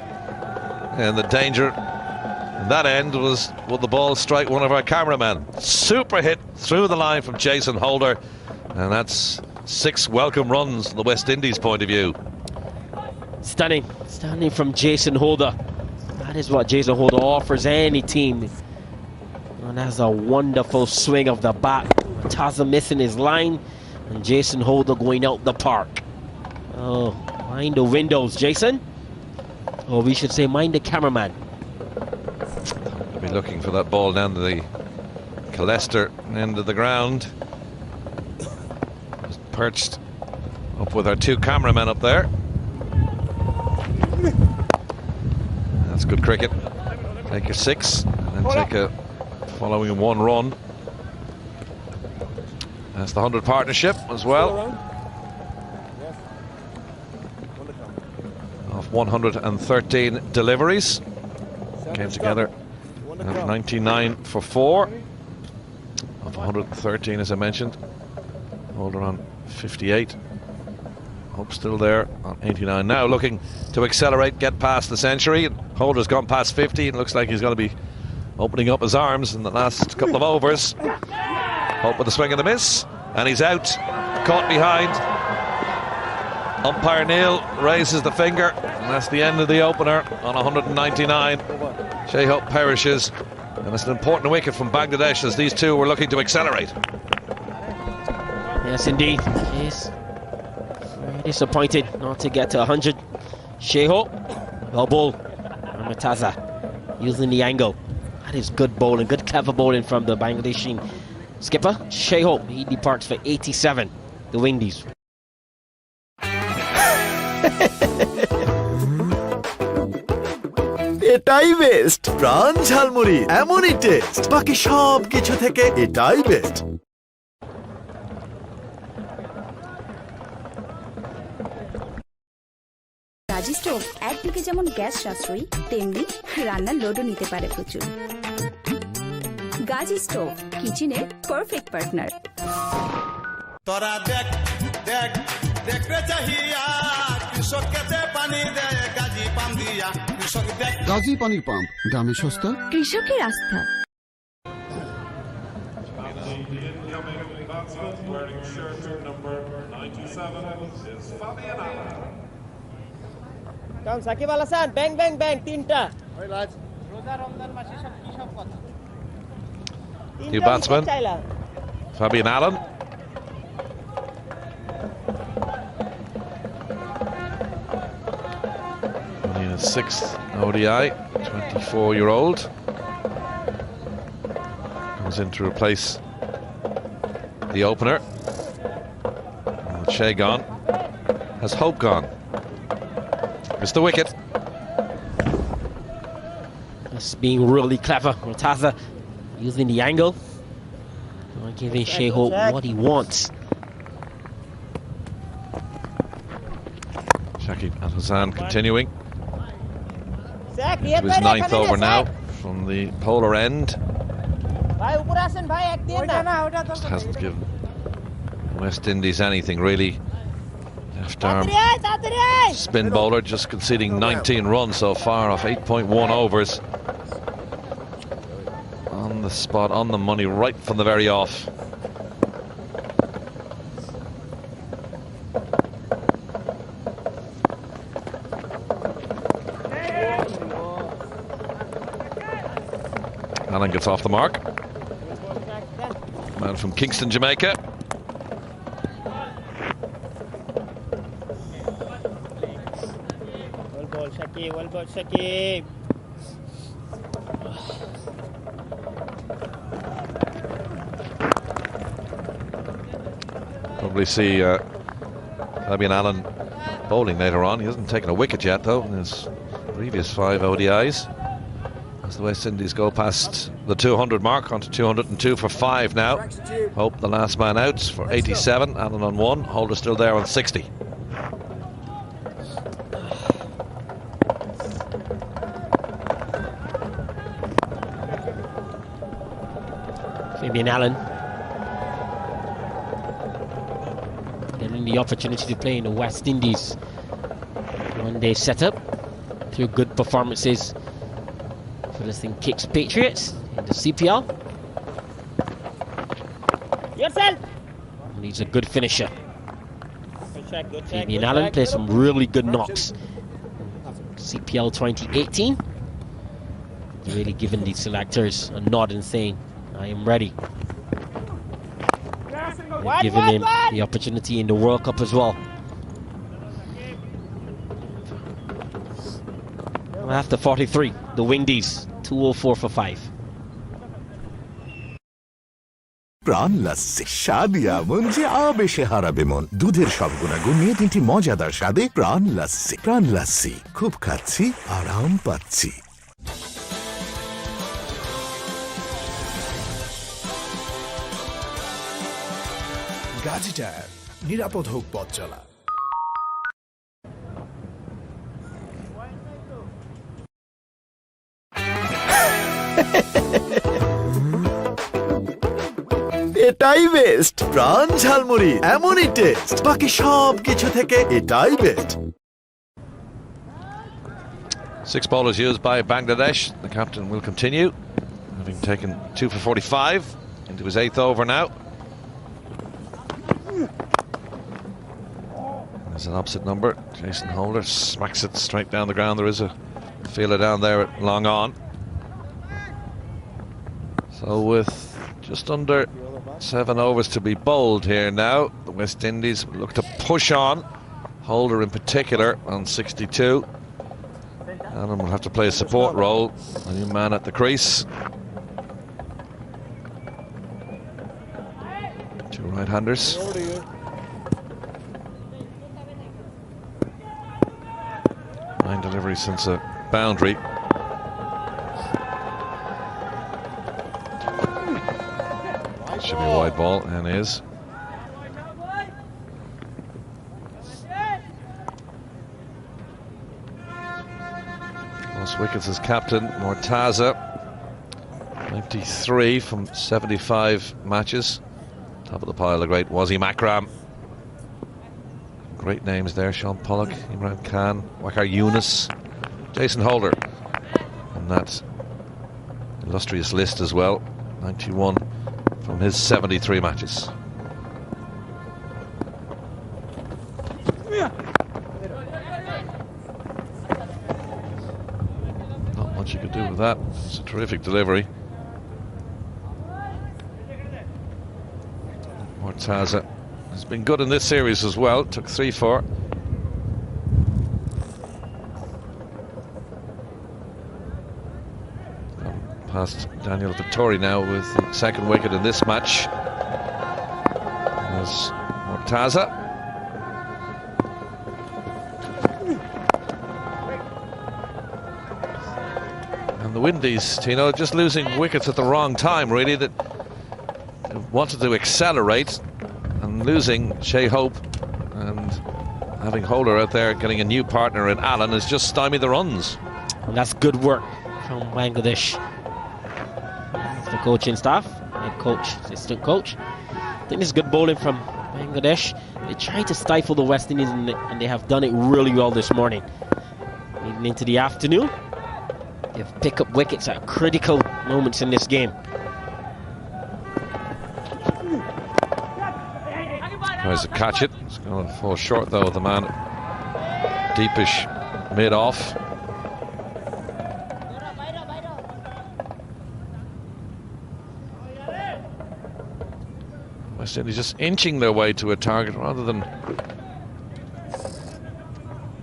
And the danger at that end was, would the ball strike one of our cameramen? Super hit through the line from Jason Holder. And that's 6 welcome runs from the West Indies point of view. Stunning from Jason Holder. That is what Jason Holder offers any team. And that's a wonderful swing of the bat. Taza missing his line, and Jason Holder going out the park. Oh, mind the windows, Jason. Or we should say, mind the cameraman. We'll be looking for that ball down to the Colester end of the ground. Just perched up with our 2 cameramen up there. That's good cricket. Take a 6 and then take a following 1 run. That's the 100 partnership as well. Of 113 deliveries. Came together at 99 for 4. Of 113, as I mentioned. Holder on 58. Hope still there on 89. Now looking to accelerate, get past the century. Holder's gone past 50. It looks like he's going to be opening up his arms in the last couple of overs. Hope with a swing and a miss, and he's out, caught behind. Umpire Neil raises the finger, and that's the end of the opener on 199. Shea Hope perishes, and it's an important wicket from Bangladesh as these two were looking to accelerate. Yes, indeed. He's very disappointed not to get to 100. Shea Hope, well bowled. Mataza using the angle. That is good bowling, good clever bowling from the Bangladeshi skipper. Shea Hope, he departs for 87. The Windies. এটাই best Pran jhalmuri এমনই taste বাকি সব কিছু থেকে এটাই best Gazi stove একদিকে যেমন gas সাশ্রয়ী, তেমনি রান্নার লোডও নিতে পারে প্রচুর। গাজি স্টোভ কিচেনের পারফেক্ট পার্টনার। তোরা দেখ দেখ দেখতে চাহিয়া কৃষক কেতে পানি দেয় গাজি পাম দিয়া কৃষক দেখ গাজী পানির পাম্প দামে সস্তা কৃষকের আস্থা। Wearing shirt number 97 is Fabian Allen. কারণ সাকিব আল হাসান ব্যাং ব্যাং ব্যাং 3টা রোজা রমজান মাসে সব কি সব কথা। New batsman Fabian Allen. Only his 6th ODI, 24-year-old. Comes in to replace the opener. And Shea gone. Has Hope gone? Missed the wicket. That's being really clever. Mataza using the angle. Giving Shea Hope what he wants. Shakib Al Hassan continuing. To his 9th over now from the polar end. Just hasn't given West Indies anything really. Left arm spin bowler, just conceding 19 runs so far off 8.1 overs. On the spot, on the money, right from the very off. Allen gets off the mark. Man from Kingston, Jamaica. Well ball, Shaki. Well ball, Shaki. Probably see Fabian Allen bowling later on. He hasn't taken a wicket yet, though, in his previous 5 ODIs. As the West Indies go past the 200 mark, onto 202 for 5 now. Hope the last man out for 87. Allen on 1. Holder still there on 60. Fabian Allen getting the opportunity to play in the West Indies one-day setup through good performances for this thing Kicks Patriots in the CPL. Yourself. And he's a good finisher. Good shot, good shot, Fabian good Allen shot. plays some really good knocks. CPL 2018. Really giving the selectors a nod and saying, I am ready. They're giving him the opportunity in the World Cup as well. After 43, the Windies 204 for 5. প্রাণ লাস্সি স্বাদ এমন যে আবেশে হারাবে মন দুধের সব গুণাগুণ নিয়ে 3টি মজাদার স্বাদে প্রাণ লাস্সি খুব খাচ্ছি আরাম পাচ্ছি গাজী টায়ার নিরাপদ হোক পথ চলা এটাই বেস্ট প্রাণ ঝালমুড়ি এমনই টেস্ট বাকি সব কিছু থেকে এটাই best 6 bowlers used by Bangladesh. The captain will continue, having taken 2 for 45 into his 8th over now. There's an opposite number. Jason Holder smacks it straight down the ground. There is a feeler down there at long on. So with just under 7 overs to be bowled here now, the West Indies look to push on. Holder in particular on 62. Allen will have to play a support role. A new man at the crease. 2 right-handers. Line delivery since a boundary. Should be a wide ball, and is. Lost wickets as captain, Mortaza. 93 from 75 matches. Top of the pile, the great Wasim Akram. Great names there, Sean Pollock, Imran Khan, Waqar Yunus, Jason Holder. And that illustrious list as well, 91 from his 73 matches. Not much you could do with that. It's a terrific delivery. Mortaza has been good in this series as well. Took 3 for. Past Daniel Vittori now with the 2nd wicket in this match. There's Mortaza. And the Windies, Tino, just losing wickets at the wrong time, really. That wanted to accelerate, and losing Shea Hope and having Holder out there getting a new partner in Allen has just stymied the runs. And that's good work from Bangladesh. The coaching staff, head coach, assistant coach. I think this is good bowling from Bangladesh. They tried to stifle the West Indies and they have done it really well this morning. Leading into the afternoon, they've picked up wickets at critical moments in this game. Tries to catch it. It's going to fall short though. The man deepish mid off. West Indies just inching their way to a target rather than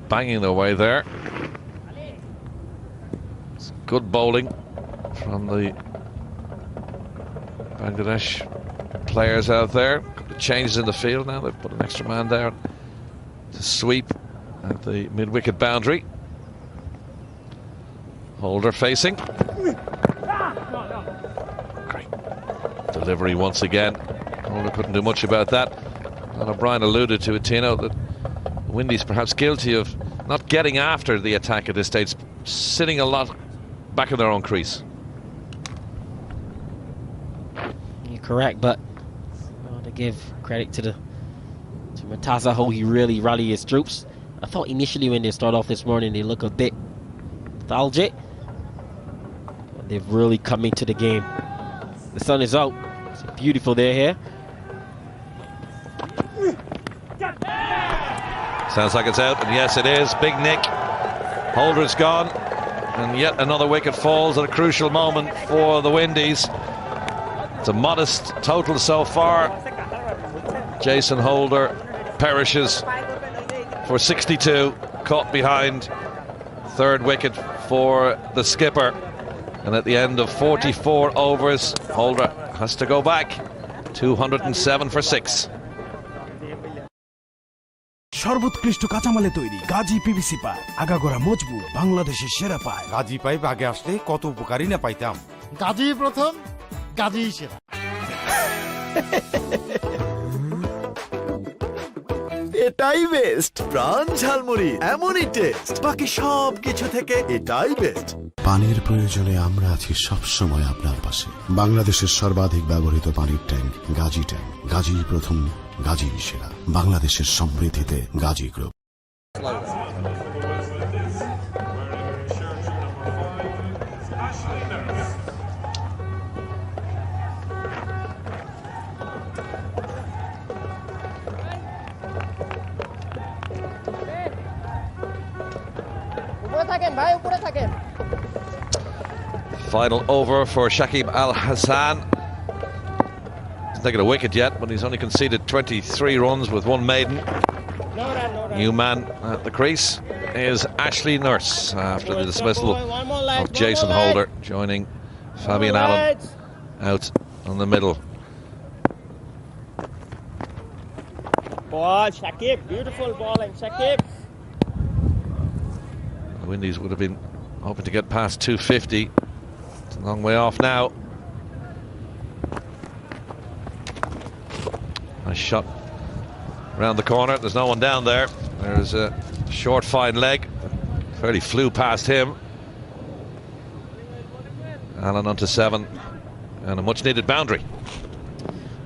banging their way there. It's good bowling from the Bangladesh players out there. A couple of changes in the field now. They've put an extra man down to sweep at the mid-wicket boundary. Holder facing. Great delivery once again. Holder couldn't do much about that. And O'Brien alluded to it, Tino, that the Windies perhaps guilty of not getting after the attack at this stage, sitting a lot back in their own crease. You're correct, but I want to give credit to Mataza, how he really rallied his troops. I thought initially when they start off this morning they look a bit lethargic, but they've really come into the game. The sun is out. It's a beautiful day here. Sounds like it's out, and yes it is. Big Nick. Holder's gone, and yet another wicket falls at a crucial moment for the Windies. It's a modest total so far. Jason Holder perishes for 62, caught behind. Third wicket for the skipper, and at the end of 44 overs Holder has to go back. 207 for 6. সর্বোৎকৃষ্ট কাঁচামালে তৈরি Gazi PVC pipe আগাগোড়া মজবুত বাংলাদেশের সেরা pipe Gazi pipe আগে আসলে কত উপকারই না পাইতাম গাজী প্রথম গাজী সেরা এটাই বেস্ট প্রাণ ঝালমুড়ি এমনই টেস্ট বাকি সব কিছু থেকে এটাই বেস্ট পানির প্রয়োজনে আমরা আছি সব সময় আপনার পাশে বাংলাদেশের সর্বাধিক ব্যবহৃত পানির ট্যাঙ্ক গাজী ট্যাঙ্ক গাজী প্রথম গাজী সেরা বাংলাদেশের সমৃদ্ধিতে Gazi group Final over for Shakib Al Hassan. He's not got a wicket yet, but he's only conceded 23 runs with one maiden. New man at the crease is Ashley Nurse after the dismissal of Jason Holder, joining Fabian Allen out on the middle. Ball, Shakib, beautiful ball, and Shakib. The Windies would have been hoping to get past 250. It's a long way off now. Nice shot around the corner. There's no one down there. There's a short fine leg. Fairly flew past him. Allen onto 7 and a much needed boundary.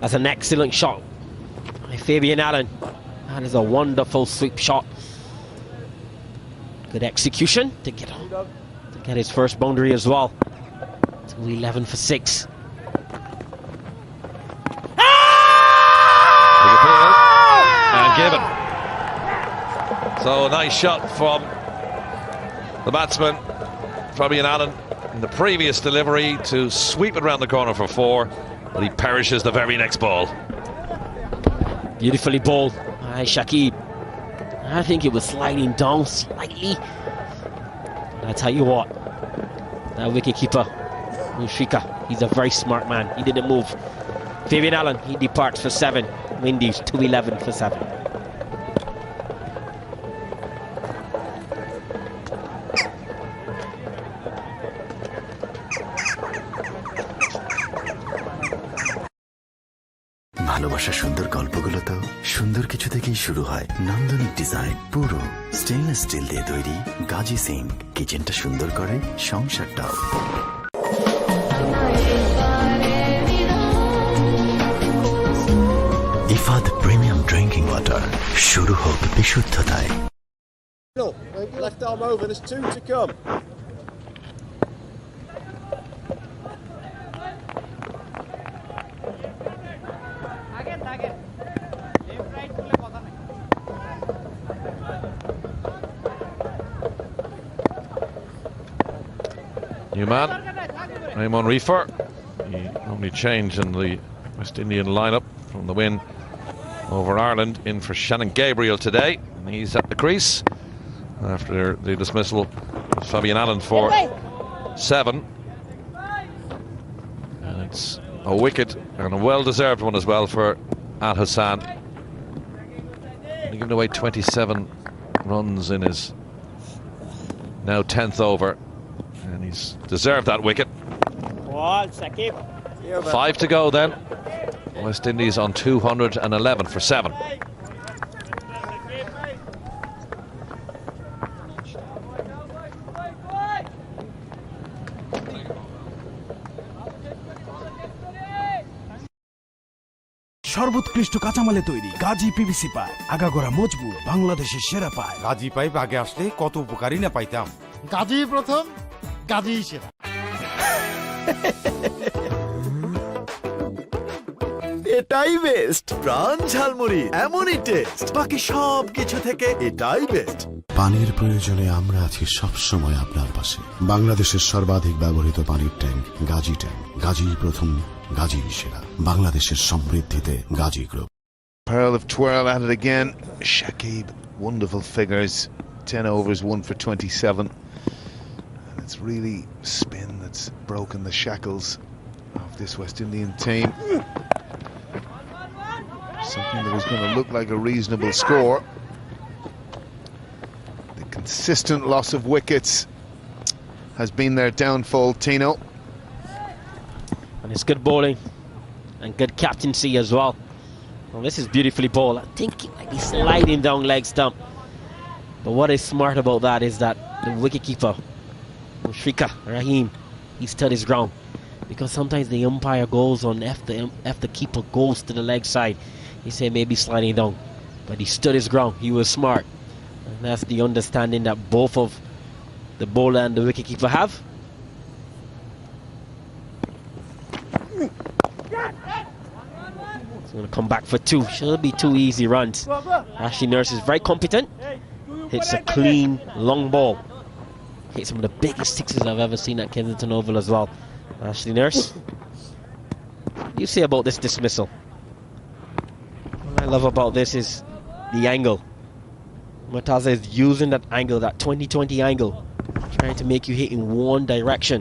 That's an excellent shot by Fabian Allen. That is a wonderful sweep shot. Good execution to get his first boundary as well. 211 for 6. Big appeal and given. So a nice shot from the batsman Fabian Allen in the previous delivery to sweep it around the corner for 4, but he perishes the very next ball. Beautifully bowled by Shakib. I think it was sliding down slightly. But I tell you what, that wicketkeeper, Mushrika, he's a very smart man. He didn't move. Fabian Allen, he departs for 7. Windies 211 for 7. ভালোবাসার সুন্দর গল্পগুলো তো সুন্দর কিছু থেকেই শুরু হয় নান্দনিক ডিজাইন পুরো স্টেইনলেস স্টিল দিয়ে তৈরি গাজী সিঙ্ক কিচেনটা সুন্দর করে সংসারটাও ইফাদ প্রিমিয়াম ড্রিঙ্কিং ওয়াটার শুরু হোক বিশুদ্ধতায় Left arm over, there's 2 to come. New man, Raymond Reefer. He only changed in the West Indian lineup from the win over Ireland, in for Shannon Gabriel today. And he's at the crease after the dismissal of Fabian Allen for 7. And it's a wicket, and a well-deserved one as well for Al Hassan. He's given away 27 runs in his now 10th over, and he's deserved that wicket. 5 to go then. West Indies on 211 for 7. সর্বোৎকৃষ্ট কাঁচামালে তৈরি Gazi PVC pipe আগাগোড়া মজবুত বাংলাদেশের সেরা pipe. Gazi pipe আগে আসলে কত উপকারী না পাইতাম। গাজী প্রথম, গাজী সেরা। এটাই বেস্ট প্রাণ ঝালমুড়ি, এমনই টেস্ট, বাকি সব কিছু থেকে এটাই বেস্ট। পানির প্রয়োজনে আমরা আছি সবসময় আপনার পাশে। বাংলাদেশের সর্বাধিক ব্যবহৃত পানির ট্যাঙ্ক গাজী ট্যাঙ্ক, গাজী প্রথম, গাজী সেরা। বাংলাদেশের সমৃদ্ধিতে Gazi group. Pearl of twirl at it again. Shakib, wonderful figures. 10 overs, 1 for 27. And it's really spin that's broken the shackles of this West Indian team. Something that was going to look like a reasonable score. The consistent loss of wickets has been their downfall, Tino. And it's good bowling and good captaincy as well. Well, this is beautifully bowled. I think he might be sliding down leg stump. But what is smart about that is that the wicketkeeper, Mushrika Rahim, he stood his ground. Because sometimes the umpire goes on if the keeper goes to the leg side, he said maybe sliding down. But he stood his ground. He was smart. And that's the understanding that both of the bowler and the wicketkeeper have. It's going to come back for 2. Should be 2 easy runs. Ashley Nurse is very competent. Hits a clean, long ball. Hit some of the biggest sixes I've ever seen at Kensington Oval as well. Ashley Nurse. What do you say about this dismissal? What I love about this is the angle. Murtaza is using that angle, that 20-20 angle, trying to make you hit in one direction.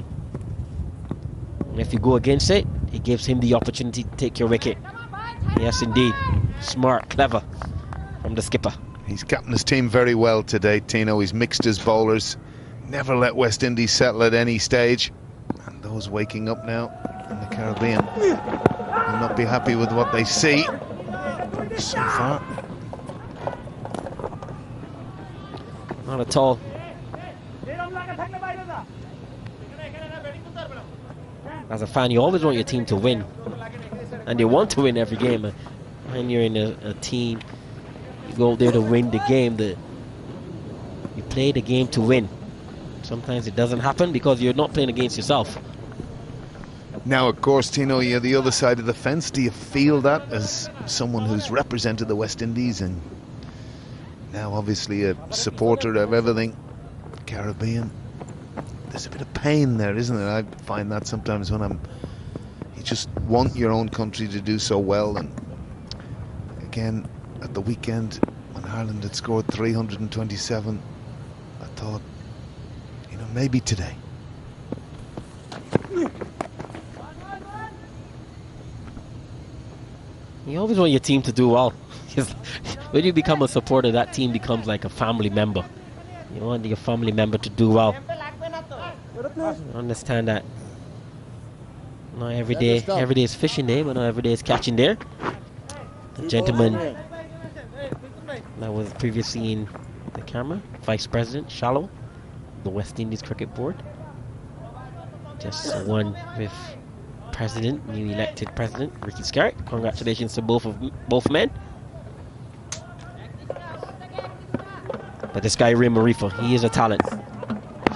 And if you go against it, it gives him the opportunity to take your wicket. Yes, indeed. Smart, clever from the skipper. He's captained his team very well today, Tino. He's mixed his bowlers. Never let West Indies settle at any stage. And those waking up now in the Caribbean will not be happy with what they see so far. Not at all. As a fan, you always want your team to win. And they want to win every game. When you're in a team, you go there to win the game. You play the game to win. Sometimes it doesn't happen because you're not playing against yourself. Now, of course, Tino, you're the other side of the fence. Do you feel that as someone who's represented the West Indies and now obviously a supporter of everything Caribbean? There's a bit of pain there, isn't there? I find that sometimes when you just want your own country to do so well. And again, at the weekend, when Ireland had scored 327, I thought, maybe today. You always want your team to do well. When you become a supporter, that team becomes like a family member. You want your family member to do well. Understand that. Not every day is fishing day, but not every day is catching day. The gentleman that was previously in the camera, Vice President Shallow, the West Indies Cricket Board, just won with new elected president Ricky Scarrett. Congratulations to both men. But this guy Ray Marifa, he is a talent.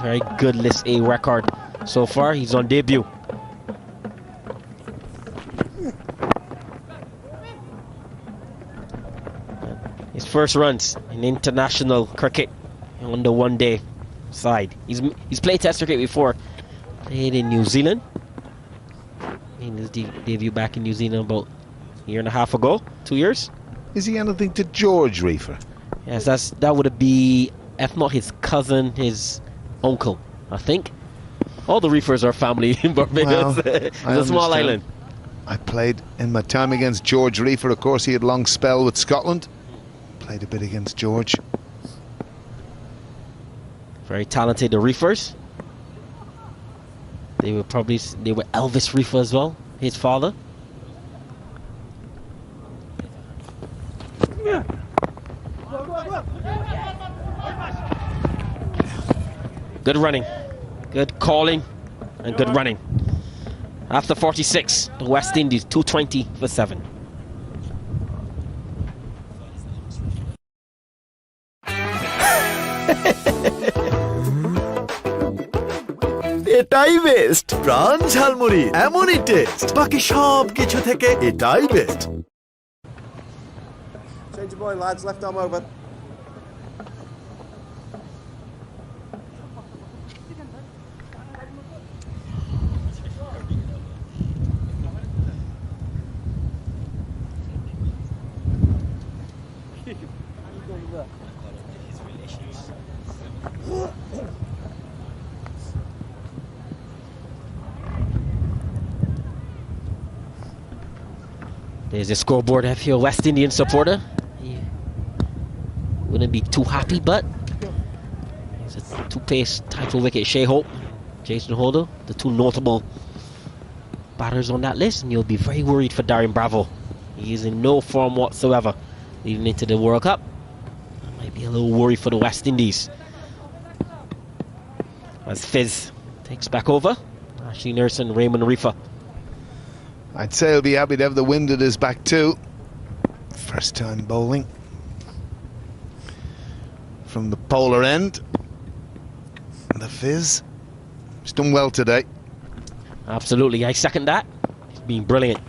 Very good List A record so far. He's on debut. His first runs in international cricket on the one-day side. He's played Test cricket before Played in New Zealand. Made his debut back in New Zealand about a year and a half ago, 2 years. Is he anything to George Reefer? Yes, that would be, if not his cousin, his uncle, I think. All the Reefers are family in Barbados. Well, It's a small island. I played in my time against George Reefer. Of course, he had a long spell with Scotland. Played a bit against George. Very talented, the Reefers. They were Elvis Reefer as well, his father. Good running, good calling, and good running. After 46, the West Indies 220 for 7. এটাই best Pran jhalmuri এমনই taste বাকি সব কিছু থেকে এটাই best Change your boy, lads. Left arm over. There's the scoreboard if you're a West Indian supporter. You wouldn't be too happy, but it's a two-pace title wicket. Shea Hope, Jason Holder, the two notable batters on that list, and you'll be very worried for Darren Bravo. He is in no form whatsoever leading into the World Cup. That might be a little worry for the West Indies. As Fizz takes back over, Ashley Nurse and Raymond Reefer. I'd say he'll be happy to have the wind at his back too. First time bowling from the polar end. The Fizz, he's done well today. Absolutely, I second that. He's been brilliant.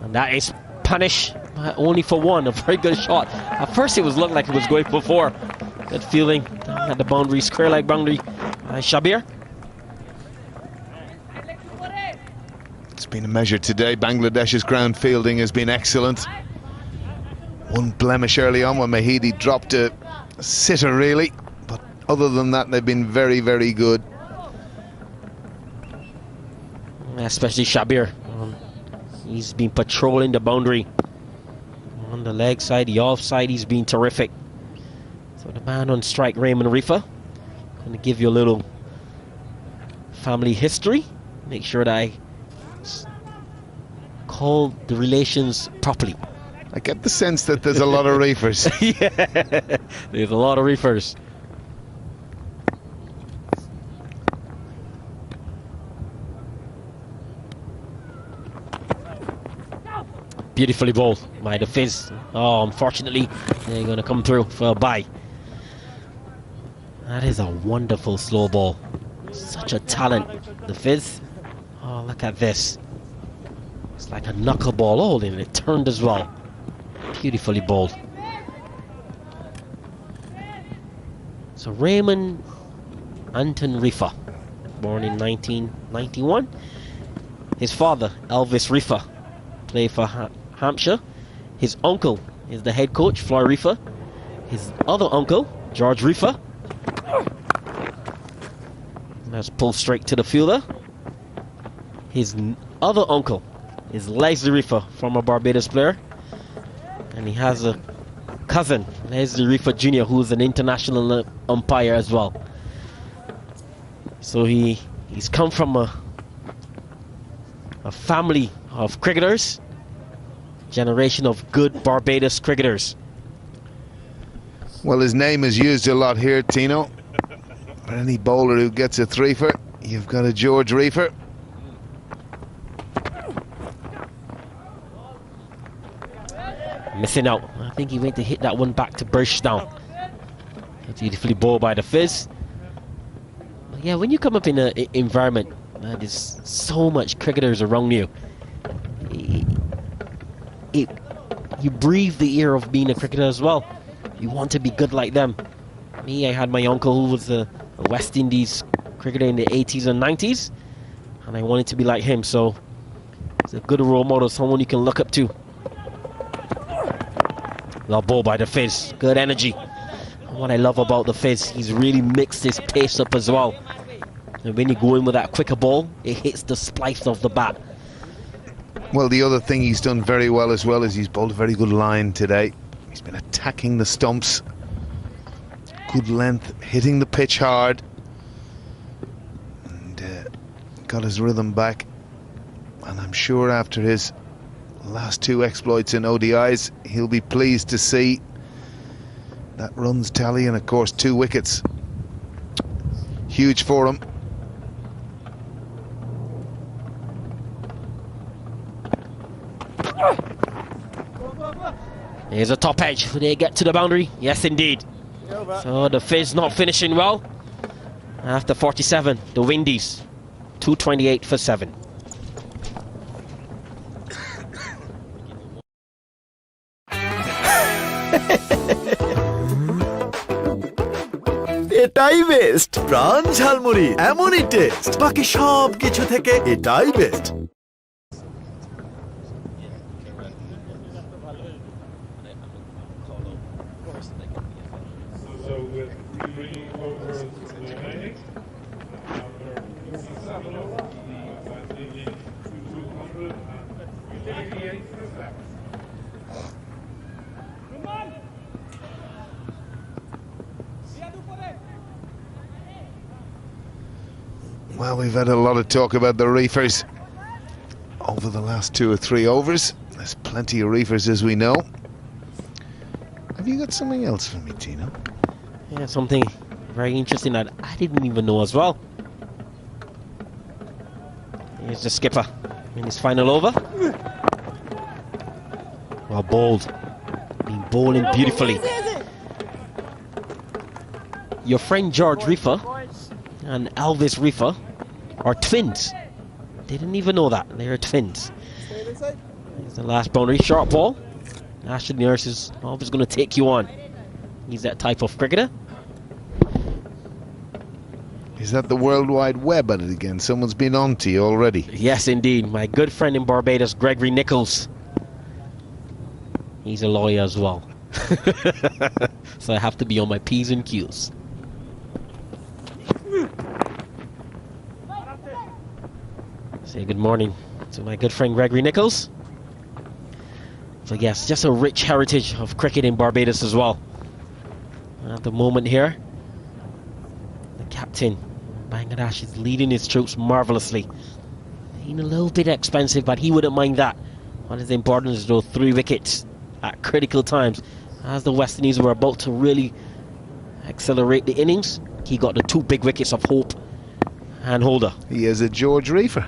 And that is punish only for one. A very good shot. At first it was looking like it was going for 4. Good feeling at the boundary, square leg boundary. Shabir. It's been a measure today. Bangladesh's ground fielding has been excellent. One blemish early on when Mahidi dropped a sitter really, but other than that they've been very, very good. Especially Shabir. He's been patrolling the boundary. On the leg side, the off side, he's been terrific. So the man on strike, Raymond Reefer. Going to give you a little family history. Make sure that I call the relations properly. I get the sense that there's a lot of Reefers. Yeah, there's a lot of Reefers. Beautifully bowled by the Fizz. Oh, unfortunately, they're going to come through for a bye. That is a wonderful slow ball. Such a talent, the Fizz. Oh, look at this. It's like a knuckleball. Oh, and it turned as well. Beautifully bowled. So Raymond Anton Reefer, born in 1991. His father, Elvis Reefer, played for Hampshire. His uncle is the head coach, Floyd Reefer. His other uncle, George Reefer. Let's pull straight to the fielder. His other uncle is Leslie Reefer, former Barbados player. And he has a cousin, Leslie Reefer Jr., who is an international umpire as well. So he's come from a family of cricketers, generation of good Barbados cricketers. Well, his name is used a lot here, Tino. For any bowler who gets a threefer, you've got a George Reefer. Missing out. I think he went to hit that one back to Birchdown. Beautifully bowled by the Fizz. But yeah, when you come up in an environment, there's so much cricketers around you. You breathe the air of being a cricketer as well. You want to be good like them. Me, I had my uncle who was a West Indies cricketer in the 80s and 90s, and I wanted to be like him, so he's a good role model, someone you can look up to. Well, ball by the Fizz, good energy. And what I love about the Fizz, he's really mixed his pace up as well. And when you go in with that quicker ball, it hits the splice of the bat. Well, the other thing he's done very well as well is he's bowled a very good line today. He's been attacking the stumps. Good length, hitting the pitch hard. And got his rhythm back. And I'm sure after his last 2 exploits in ODIs, he'll be pleased to see that runs tally and, of course, 2 wickets. Huge for him. Here's a top edge. Will they get to the boundary? Yes, indeed. So the Fizz not finishing well. After 47, the Windies, 228 for 7. এটাই best Pran jhalmuri, এমনই taste, বাকি সব কিছু থেকে এটাই best. Well, we've had a lot of talk about the reefers over the last 2 or 3 overs. There's plenty of reefers, as we know. Have you got something else for me, Tino? Yeah, something very interesting that I didn't even know as well. Here's the skipper in his final over. Well bowled. Been bowling beautifully. Your friend George Reefer and Elvis Reefer are twins. They didn't even know that. They are twins. Here's the last boundary. Short ball. Ashton Nurse is always going to take you on. He's that type of cricketer. Is that the World Wide Web at it again? Someone's been on to you already. Yes, indeed. My good friend in Barbados, Gregory Nichols. He's a lawyer as well. So I have to be on my P's and Q's. Say good morning to my good friend Gregory Nichols. So yes, just a rich heritage of cricket in Barbados as well. At the moment here, the captain, Bangladesh, is leading his troops marvelously. Being a little bit expensive, but he wouldn't mind that. What is important is those 3 wickets at critical times. As the West Indies were about to really accelerate the innings, he got the 2 big wickets of Hope and Holder. He is a George Reefer.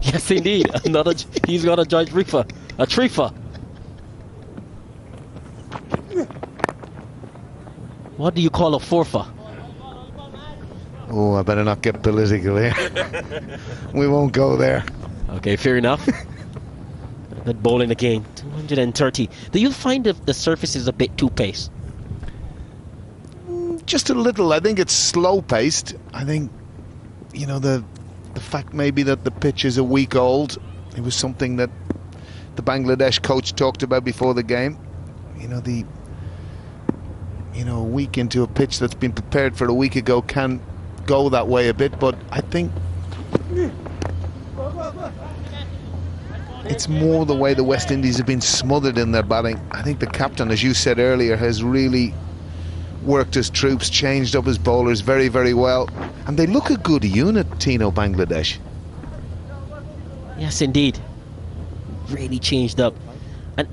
Yes, indeed. He's got a George Reefer, a Treefer. What do you call a fourfer? Oh, I better not get political here. We won't go there. Okay, fair enough. Good bowling again. 230. Do you find the surface is a bit too paced? Just a little. I think it's slow paced. I think, you know, the fact maybe that the pitch is a week old, it was something that the Bangladesh coach talked about before the game. A week into a pitch that's been prepared for a week ago can go that way a bit, but I think it's more the way the West Indies have been smothered in their batting. I think the captain, as you said earlier, has really worked his troops, changed up his bowlers very, very well, and they look a good unit, Tino, Bangladesh. Yes, indeed. Really changed up.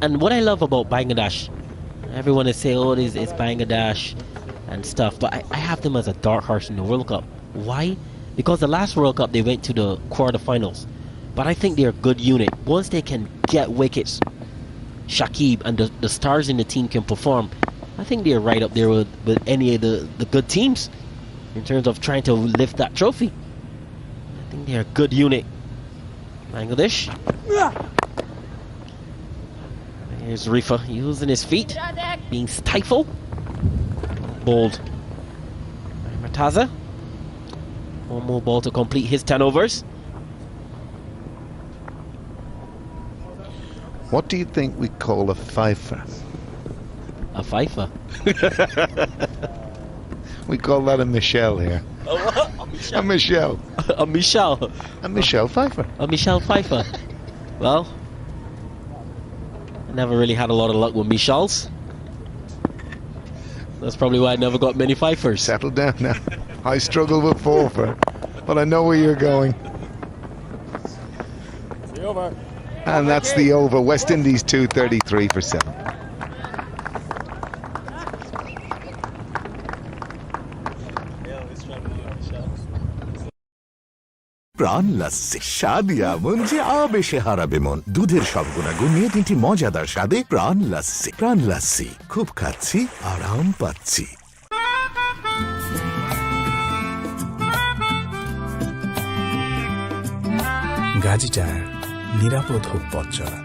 And what I love about Bangladesh, everyone is saying, oh, it's Bangladesh and stuff, but I have them as a dark horse in the World Cup. Why? Because the last World Cup they went to the quarterfinals, but I think they're a good unit. Once they can get wickets, Shakib and the stars in the team can perform, I think they're right up there with any of the good teams in terms of trying to lift that trophy. I think they're a good unit. Bangladesh. Here's Reefer using his feet, being stifled. Bowled by Murtaza. One more ball to complete his 10 overs. What do you think we call a fifer? A fifer? We call that a Michelle here. A Michelle. A Michelle. A Michelle Pfeiffer. A Michelle Pfeiffer. Well, I never really had a lot of luck with Michelles. That's probably why I never got many Pfeiffers. Settle down now. I struggle with Pfeiffer, but I know where you're going. The over. And that's the over. West Indies 233 for 7. প্রাণ লাস্সি স্বাদ এমন যে আবেশে হারাবে মন। দুধের সব গুণাগুণ নিয়ে 3টি মজাদার স্বাদে প্রাণ লাস্সি। প্রাণ লাস্সি, খুব খাচ্ছি, আরাম পাচ্ছি। গাজী টায়ার, নিরাপদ হোক পথ চলা।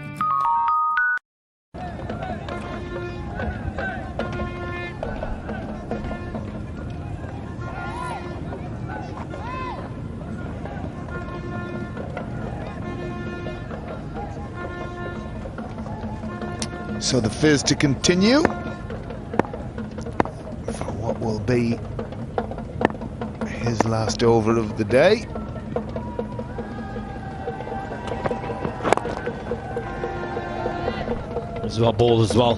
So the fizz to continue for what will be his last over of the day. As well, ball as well.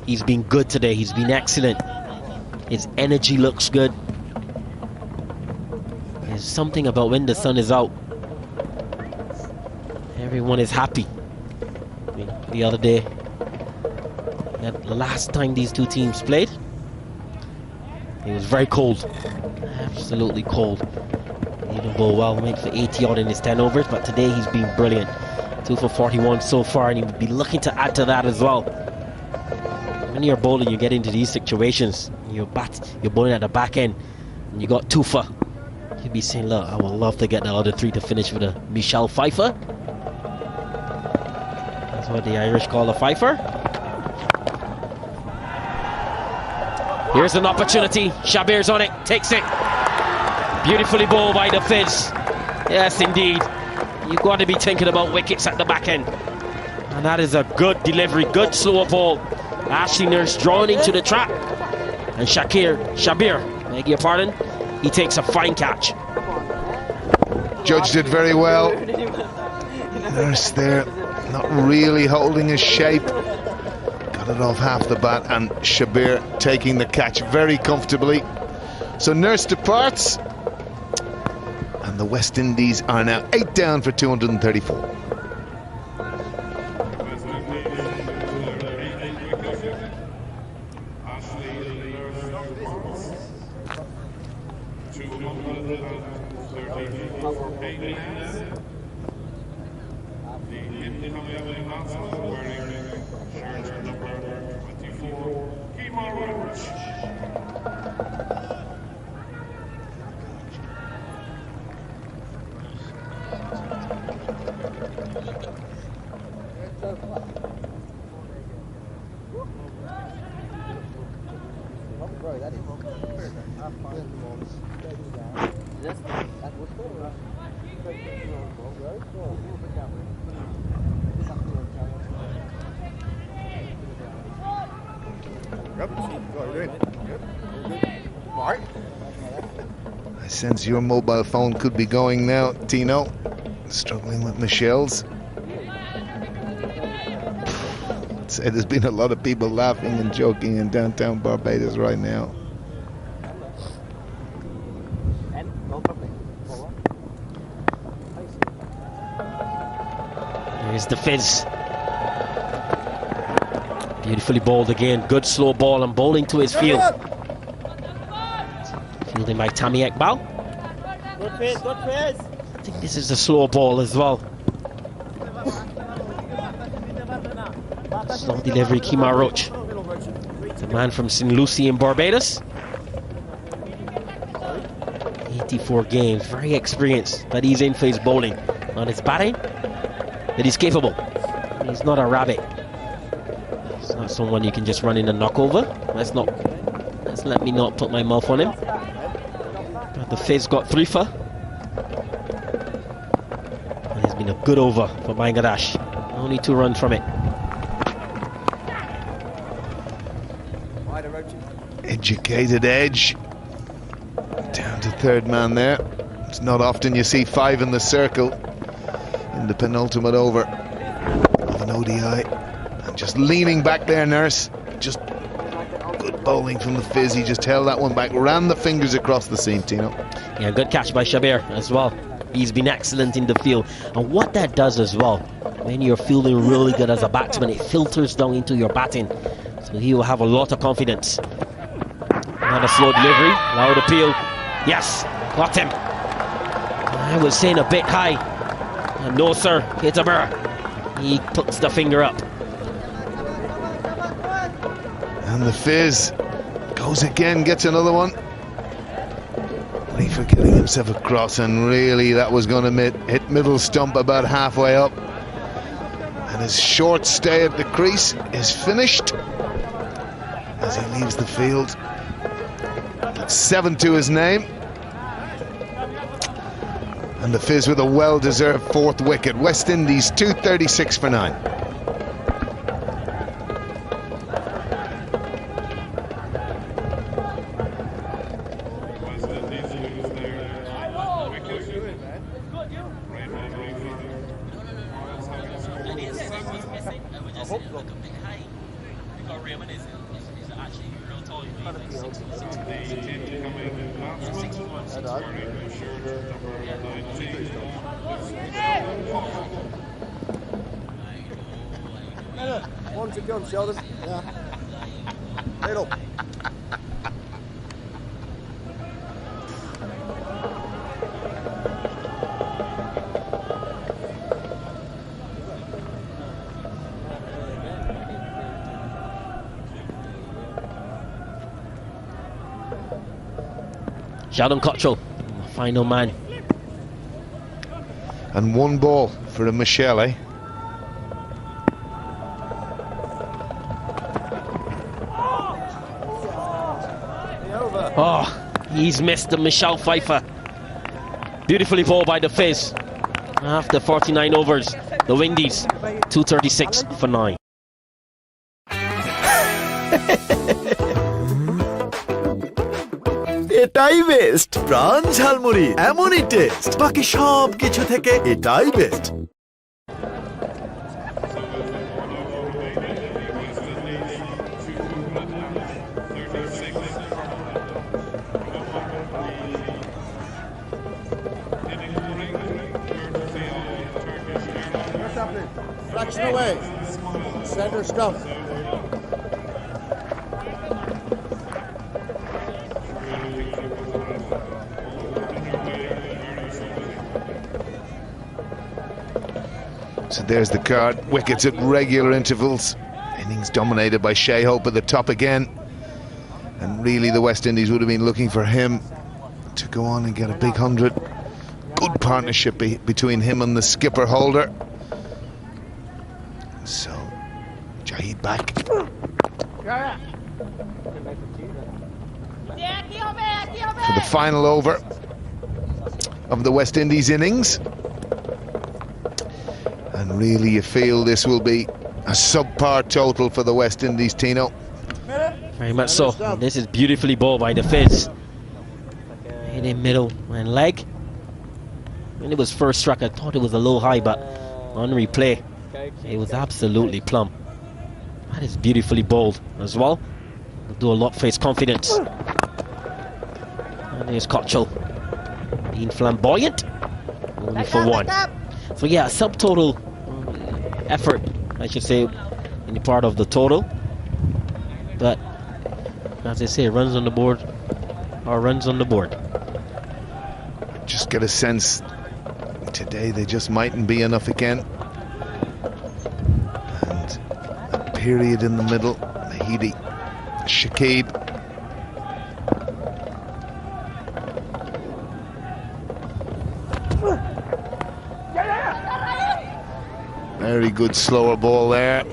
He's been good today. He's been excellent. His energy looks good. There's something about when the sun is out. Everyone is happy. The other day, the last time these two teams played, it was very cold, absolutely cold. He didn't bowl well, went for 80 odd in his 10 overs, but today he's been brilliant. 2 for 41 so far, and he would be looking to add to that as well. When you're bowling, you get into these situations, you're bowling at the back end, and you got 2 for. You'd be saying, look, I would love to get the other 3 to finish with a Michelle Pfeiffer. What the Irish call a fifer. Here's an opportunity. Shabir's on it, takes it. Beautifully bowled by the Fizz. Yes, indeed. You've got to be thinking about wickets at the back end. And that is a good delivery, good slow ball. Ashley Nurse drawn into the trap. And Shabir, beg your pardon, he takes a fine catch. Judge did very well. Nurse there, not really holding his shape. Got it off half the bat, and Shabir taking the catch very comfortably. So Nurse departs, and the West Indies are now 8 down for 234. I sense your mobile phone could be going now, Tino. Struggling with Michelle's. I'd say there's been a lot of people laughing and joking in downtown Barbados right now. Here's the Fizz. Beautifully bowled again. Good slow ball and bowling to his field. Fielding by Tammy Ekbal. Good Fizz, good Fizz. I think this is a slow ball as well. Slow delivery, Kemar Roach. The man from St. Lucie in Barbados. 84 games, very experienced, but he's in for his bowling. On his batting, that he's capable. He's not a rabbit. He's not someone you can just run in and knock over. Let's let me not put my mouth on him. The Fizz got 3 for. And it's been a good over for Bangladesh. Only 2 runs from it. Educated edge. Down to third man there. It's not often you see 5 in the circle in the penultimate over of an ODI. And just leaning back there, Nurse. Just good bowling from the Fizz. He just held that one back, ran the fingers across the seam, Tino. Yeah, good catch by Shabir as well. He's been excellent in the field. And what that does as well, when you're fielding really good as a batsman, it filters down into your batting. So he will have a lot of confidence. Another slow delivery, loud appeal. Yes, got him. I was saying a bit high. And no, sir, Peterborough. He puts the finger up. And the Fizz goes again, gets another one. For getting himself across, and really that was going to hit middle stump about halfway up. And his short stay at the crease is finished as he leaves the field. That's 7 to his name. And the Fizz with a well-deserved 4th wicket. West Indies 236 for 9. One's a gun, Sheldon. Yeah. Middle. Sheldon Cottrell, final man. And 1 ball for a Michelle, eh? Oh, he's missed the Michelle Pfeiffer. Beautifully bowled by the Fizz. After 49 overs, the Windies 236 for 9. এটাই best Pran jhalmuri এমনই taste বাকি সব কিছু থেকে এটাই best Fraction away. Center stump. So there's the card. Wickets at regular intervals. Innings dominated by Shea Hope at the top again. And really the West Indies would have been looking for him to go on and get a big 100. Good partnership between him and the skipper Holder. So, Jahid back. For the final over of the West Indies innings. And really you feel this will be a subpar total for the West Indies, Tino. Very much so. And this is beautifully bowled by the Fizz. In the middle and leg. When it was first struck, I thought it was a low high, but on replay, it was absolutely plumb. That is beautifully bowled as well. Will do a lot for his confidence. And there's Cottrell being flamboyant. Only for 1. So yeah, a subtotal effort, I should say, in the part of the total. But as I say, runs on the board are runs on the board. Just get a sense today they just mightn't be enough again. And a period in the middle. Mahidi, Shakib. Very good slower ball there.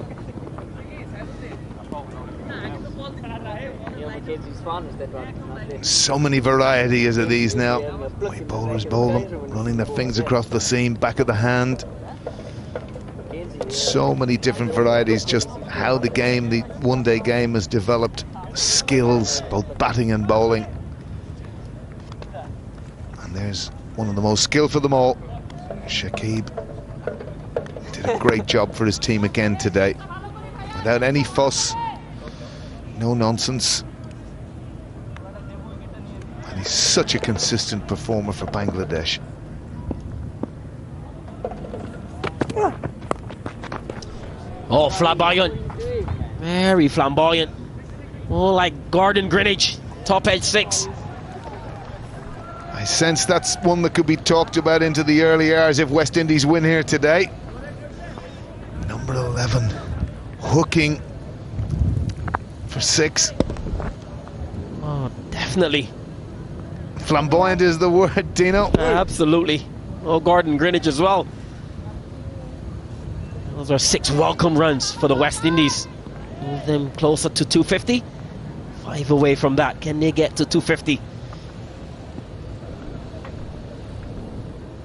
So many varieties of these now. My bowlers bowl them, running their fingers across the seam, back of the hand. So many different varieties, just how the game, the one-day game has developed skills, both batting and bowling. And there's one of the most skillful of them all, Shakib. Did a great job for his team again today. Without any fuss, no nonsense. And he's such a consistent performer for Bangladesh. Oh, flamboyant. Very flamboyant. Oh, like Gordon Greenwich, top edge 6. I sense that's one that could be talked about into the early hours if West Indies win here today. Number 11, hooking for 6. Oh, definitely. Flamboyant is the word, Dino. Absolutely. Oh, Gordon Greenwich as well. Those are 6 welcome runs for the West Indies. Move them closer to 250. 5 away from that. Can they get to 250?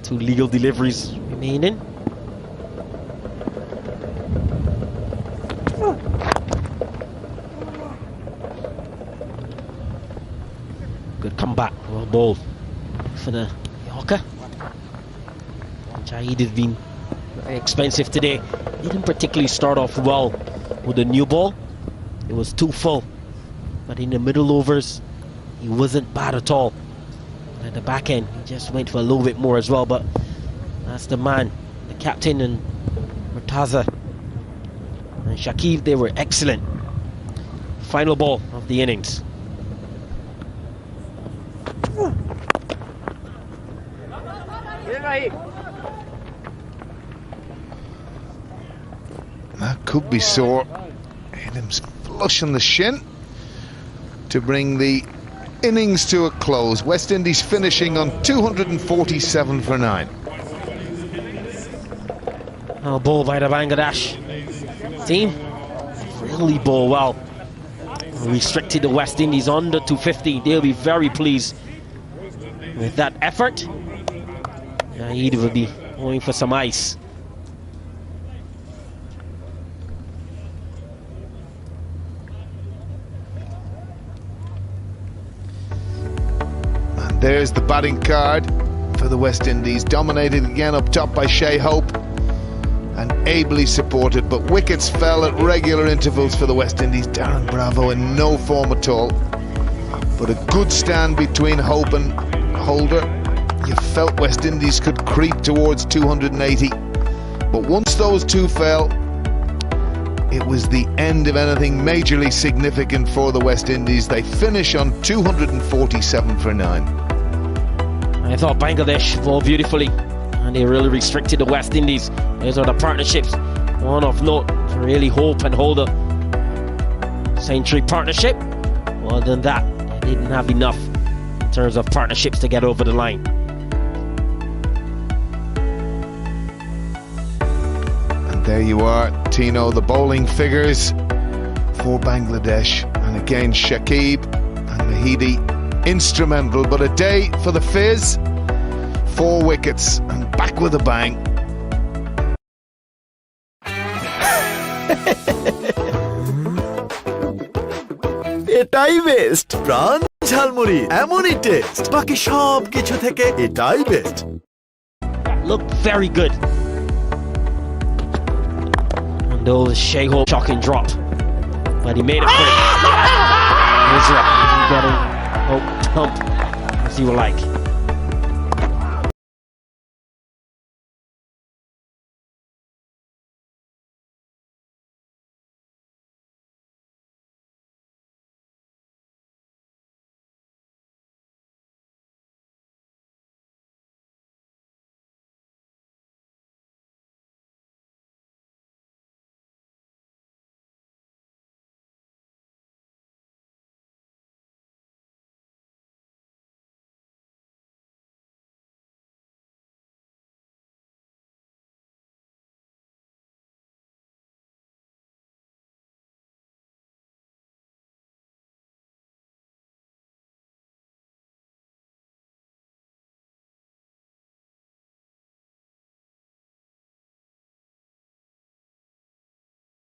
2 legal deliveries remaining. Good comeback. Well bowled for the Yorker. Jahid has been very expensive today. Didn't particularly start off well with the new ball. It was too full. But in the middle overs, he wasn't bad at all. And at the back end, he just went for a little bit more as well. But that's the man, the captain, and Murtaza and Shakib, they were excellent. Final ball of the innings. That could be sore. Hit him flush on the shin to bring the innings to a close. West Indies finishing on 247 for 9. Oh, ball by the Bangladesh team. Really bowl well. Restricted the West Indies under 250. They'll be very pleased with that effort. He will be going for some ice. And there's the batting card for the West Indies, dominated again up top by Shea Hope and ably supported, but wickets fell at regular intervals for the West Indies. Darren Bravo in no form at all, but a good stand between Hope and Holder. You felt West Indies could creep towards 280, but once those two fell, it was the end of anything majorly significant for the West Indies. They finish on 247 for 9. I thought Bangladesh bowled beautifully, and they really restricted the West Indies. Those are the partnerships. One of note, really Hope and Holder century partnership. Well, than that, they didn't have enough in terms of partnerships to get over the line. And there you are, Tino, the bowling figures for Bangladesh. And again, Shakib and Mahidi instrumental, but a day for the Fizz. 4 wickets and back with a bang. এটাই best Pran jhalmuri, এমনই taste, বাকি সব কিছু থেকে এটাই best. Look very good. And those Shea Hope shocking drop, but he made it quick. He got a thump, as you like.